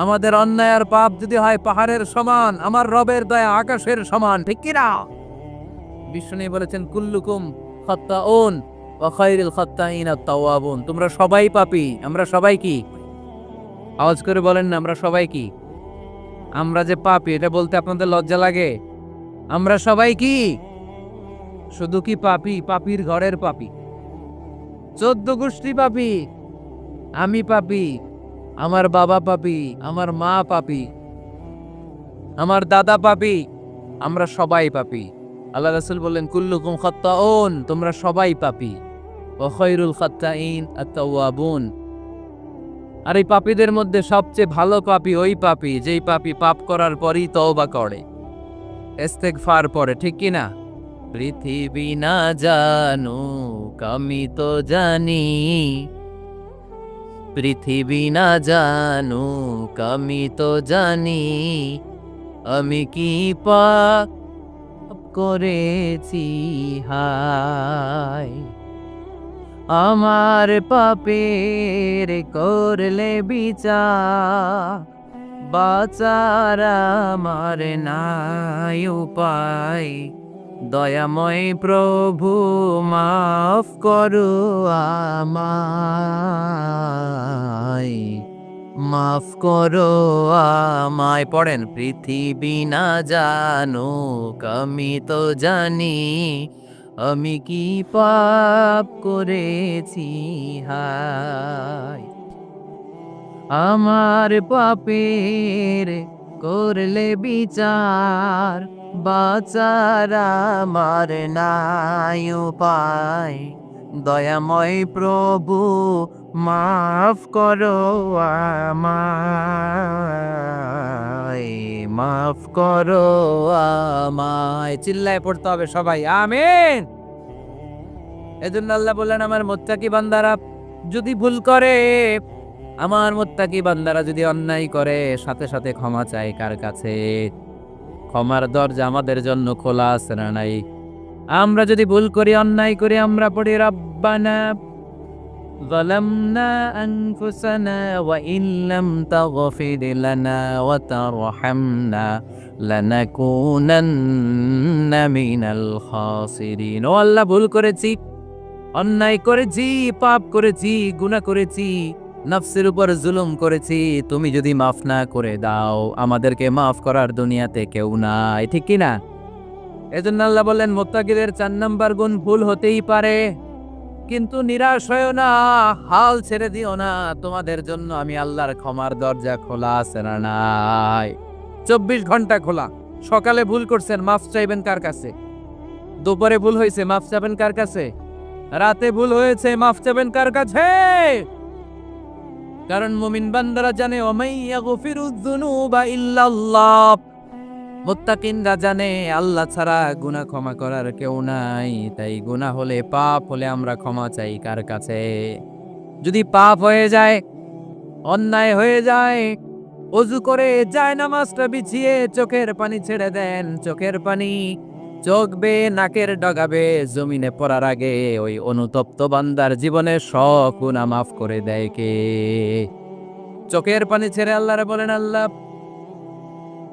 আমাদের অন্যায় আর পাপ যদি হয় পাহাড়ের সমান, আমার রবের দয়া আকাশের সমান, ঠিক কিনা? বিষ্ণু বলেছেন, কুল্লুকুম খাত্তাউন ওয়া খায়রুল খাত্তাইন আত-তাওয়াবুন। তোমরা সবাই পাপী। আমরা সবাই কি? আওয়াজ করে বলেন না, আমরা সবাই কি? আমরা যে পাপী, এটা বলতে আপনাদের লজ্জা লাগে? আমরা সবাই কি? শুধু কি পাপী? পাপীর ঘরের পাপী। 14 গোষ্ঠী পাপী। আমি পাপী, আমার বাবা পাপী, আমার মা পাপী, আমার দাদা পাপী, আমরা সবাই পাপী। আল্লাহ রাসূল বললেন, কুল্লুকুম খাত্তাউন, তোমরা সবাই পাপী, ওয়া খায়রুল খাত্তাইন আত-তাওয়াবুন। আর এই পাপীদের মধ্যে সবচেয়ে ভালো পাপী ওই পাপী যেই পাপী পাপ করার পরই তওবা করে, ইস্তেগফার পড়ে, ঠিক কি না? পৃথিবী না জানুক আমি তো জানি, পৃথিবী না জানুক আমি তো জানি, আমি কি পাপ করেছি হায়। আমার পাপের করলে বিচার, বাঁচার আমার নাই উপায়। দয়াময় প্রভু মাফ করো আমায়, মাফ করো আমায়। পড়েন, পৃথিবী না জানুক আমি তো জানি, আমি কি পাপ করেছি হায়। আমার পাপের করলে বিচার, বাঁচার আমার নাই উপায়। দয়াময় প্রভু মাফ করো আমায়, মাফ করো আমায়। চিল্লায় পড়তে হবে সবাই, আমিন। এজন্য আল্লাহ বললেন, আমার মুত্তাকি বান্দারা যদি ভুল করে, আমার মুত্তাকি বান্দারা যদি অন্যায় করে, সাথে সাথে ক্ষমা চায় কার কাছে? ক্ষমার দরজা আমাদের জন্য খোলা আছে না নাই? আমরা যদি ভুল করি, অন্যায় করি, আমরা পড়ি, রব্বানা যালামনা আনফুসানা ওয়া ইল্লাম তাগফির লানা ওয়া তারহামনা লানাকুনান্না মিনাল খাসিরিন। ও আল্লাহ, ভুল করেছি, অন্যায় করেছি, পাপ করেছি, গুনাহ করেছি, নফসের উপর জুলুম করেছি। তুমি যদি মাফ না করে দাও, আমাদেরকে মাফ করার দুনিয়াতে কেউ নাই, ঠিক কি না? এজন্য আল্লাহ বললেন, মুত্তাকিদের 4 নাম্বার গুণ, ভুল হতেই পারে, কিন্তু নিরাশ হয়ো না, হাল ছেড়ে দিও না। তোমাদের জন্য আমি আল্লাহর ক্ষমার দরজা খোলা আছে না নাই? 24 ঘন্টা খোলা। সকালে ভুল করছেন, মাফ চাইবেন কার কাছে? দুপুরে ভুল হয়েছে, মাফ চাইবেন কার কাছে? রাতে ভুল হয়েছে, মাফ চাইবেন কার কাছে? কারণ মুমিন বান্দারা জানে, ওমাই ইয়াগফিরুয যুনুবা ইল্লাল্লাহ। মুত্তাকিনরা জানে, আল্লাহ ছাড়া গুনাহ ক্ষমা করার কেউ নাই। তাই গুনাহ হলে, পাপ হলে আমরা ক্ষমা চাই কার কাছে? যদি পাপ হয়ে যায়, অন্যায় হয়ে যায়, অজু করে যায় নামাজটা বিছিয়ে চোখের পানি ছেড়ে দেন, চোখের পানি চোখ বেয়ে নাকের ডগাবে জমিনে পড়ার আগে ওই অনুতপ্ত বান্দার জীবনের সব গুনাহ মাফ করে দেয় কে? চোখের পানি ছেড়ে আল্লাহরে বলেন, আল্লাহ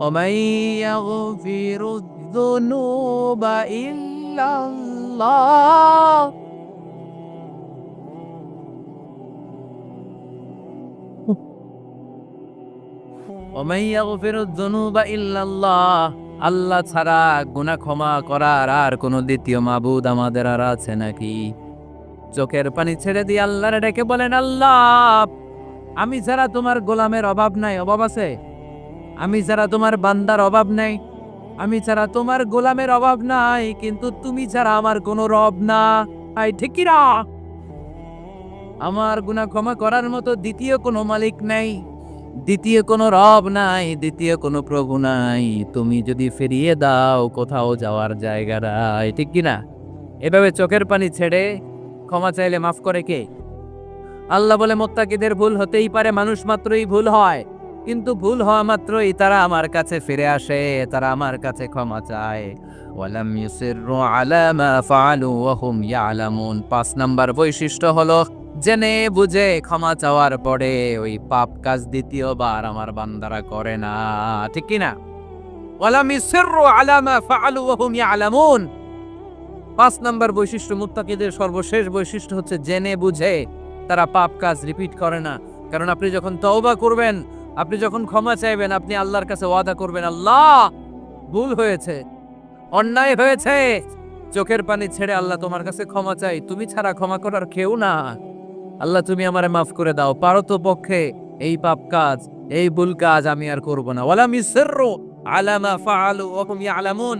ওমাই ইয়াগফিরুয যুনুবা ইল্লাল্লাহ, ওমাই ইয়াগফিরুয যুনুবা ইল্লাল্লাহ, আল্লাহ ছাড়া গুনাহ ক্ষমা করার আর কোনো দ্বিতীয় মাবুদ আমাদের আর আছে নাকি? চোখের পানি ছেড়ে দিয়ে আল্লাহরে ডেকে বলেন, আল্লাহ আমি ছাড়া তোমার গোলামের অভাব নাই, অভাব আছে? আমি ছাড়া তোমার বান্দার অভাব নাই, আমি ছাড়া তোমার গোলামের অভাব নাই, কিন্তু তুমি ছাড়া আমার কোনো রব না। আই ঠিক কি না? আমার গুনাহ ক্ষমা করার মতো দ্বিতীয় কোনো মালিক নাই, দ্বিতীয় কোনো রব নাই, দ্বিতীয় কোনো প্রভু নাই। তুমি যদি ফিরিয়ে দাও কোথাও যাওয়ার জায়গা নাই, ঠিক কি না? এভাবে চোখের পানি ছেড়ে ক্ষমা চাইলে মাফ করে কে? আল্লাহ বলে মুত্তাকিদের ভুল হতেই পারে, মানুষ মাত্রই ভুল হয়, কিন্তু ভুল হওয়া মাত্রই তারা আমার কাছে ফিরে আসে, তারা আমার কাছে ক্ষমা চায়। ওয়ালাম ইউসিররু আলা মা ফাআলু ওয়া হুম ইয়ালামুন। ৫ নাম্বার বৈশিষ্ট্য হলো জেনে বুঝে ক্ষমা চাওয়ার পরে ওই পাপ কাজ দ্বিতীয়বার আমার বান্দারা করে না, ঠিক কি না? ওয়ালাম ইউসিররু আলা মা ফাআলু ওয়া হুম ইয়ালামুন। ৫ নাম্বার বৈশিষ্ট্য, মুত্তাকিদের সর্বশেষ বৈশিষ্ট্য হচ্ছে জেনে বুঝে তারা পাপ কাজ রিপিট করে না। কারণ আপনি যখন তওবা করবেন, আপনি যখন ক্ষমা চাইবেন, আপনি আল্লাহর কাছে ওয়াদা করবেন, আল্লাহ ভুল হয়েছে, অন্যায় হয়েছে, চোখের পানি ছেড়ে আল্লাহ তোমার কাছে ক্ষমা চাই, তুমি ছাড়া ক্ষমা করার কেউ না, আল্লাহ তুমি আমারে মাফ করে দাও, পারো তো পক্ষে এই পাপ কাজ, এই ভুল কাজ আমি আর করব না। ওয়ালাম ইউসিররু আলা মা ফাআলু ওয়া হুম ইয়ালামুন।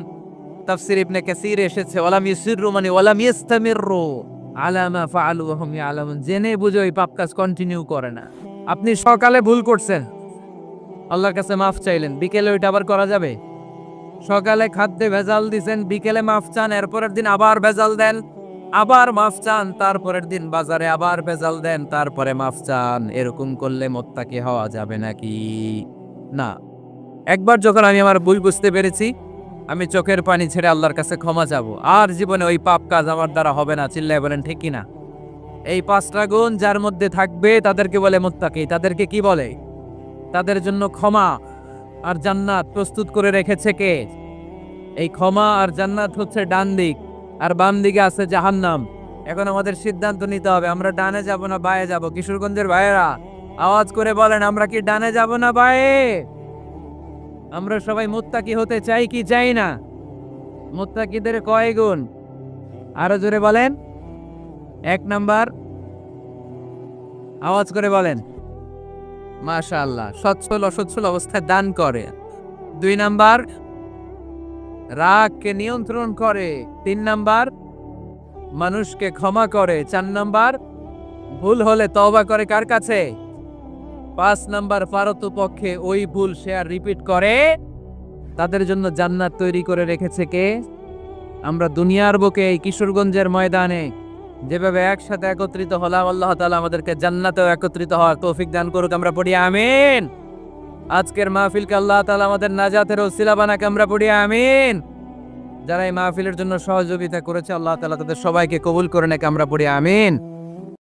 তাফসীর ইবনে কাসীর এসেছে ওয়ালাম ইউসিররু মানে ওয়ালাম ইস্তামিররু আলা মা ফাআলু ওয়া হুম ইয়ালামুন, জেনে বুঝে ওই পাপ কাজ কন্টিনিউ করে না। আপনি সকালে ভুল করছেন, আল্লাহর কাছে মাফ চাইলেন, বিকেলে ওইটা আবার করা যাবে? সকালে খাদ্যে ভেজাল দিছেন, বিকেলে মাফ চান, এরপরের দিন আবার ভেজাল দেন, আবার মাফ চান, তারপরের দিন বাজারে আবার ভেজাল দেন, তারপরে মাফ চান। এরকম করলে মুত্তাকি হওয়া যাবে নাকি? না। একবার যখন আমি আমার ভুল বুঝতে পেরেছি, আমি চোখের পানি ছেড়ে আল্লাহর কাছে ক্ষমা চাবো, আর জীবনে ওই পাপ কাজ আমার দ্বারা হবে না। চিল্লায় বলেন ঠিক কিনা? এই ৫টা গুণ যার মধ্যে থাকবে তাদেরকে বলে মুত্তাকি। তাদেরকে কি বলে? তাদের জন্য ক্ষমা আর জান্নাত প্রস্তুত করে রেখেছে কে? এই ক্ষমা আর জান্নাত হচ্ছে ডান দিক, আর বাম দিকে আছে জাহান্নাম। এখন আমাদের সিদ্ধান্ত নিতে হবে, আমরা ডানে যাব না বায়ে যাব। কিশোরগঞ্জের ভাইয়েরা আওয়াজ করে বলেন, আমরা কি ডানে যাব না বায়ে? আমরা সবাই মুত্তাকি হতে চাই কি চাই না? মুত্তাকিদের কয় গুণ? আরো জোরে বলেন। ১ নাম্বার, আওয়াজ করে বলেন। মাশাআল্লাহ, সচ্ছল অসচ্ছল অবস্থায় দান করে। ২ নাম্বার, রাগকে নিয়ন্ত্রণ করে। ৩ নাম্বার, মানুষকে ক্ষমা করে। ৪ নাম্বার, ভুল হলে তওবা করে কার কাছে? ৫ নাম্বার, পারতপক্ষে ওই ভুল সে আর রিপিট করে। তাদের জন্য জান্নাত তৈরি করে রেখেছে কে? আমরা দুনিয়ার বুকে এই কিশোরগঞ্জের ময়দানে যেভাবে একসাথে একত্রিত হলাম, আল্লাহ তাআলা আমাদেরকে জান্নাতেও একত্রিত হওয়ার তৌফিক দান করুক। আমরা পড়ি আমিন। আজকের মাহফিলকে আল্লাহ তাআলা আমাদের নাজাতের ওসিলা বানাক, আমরা পড়ি আমিন। যারা এই মাহফিলের জন্য সহযোগিতা করেছে আল্লাহ তাআলা তাদের সবাইকে কবুল করে নেক, আমরা পড়ি আমিন।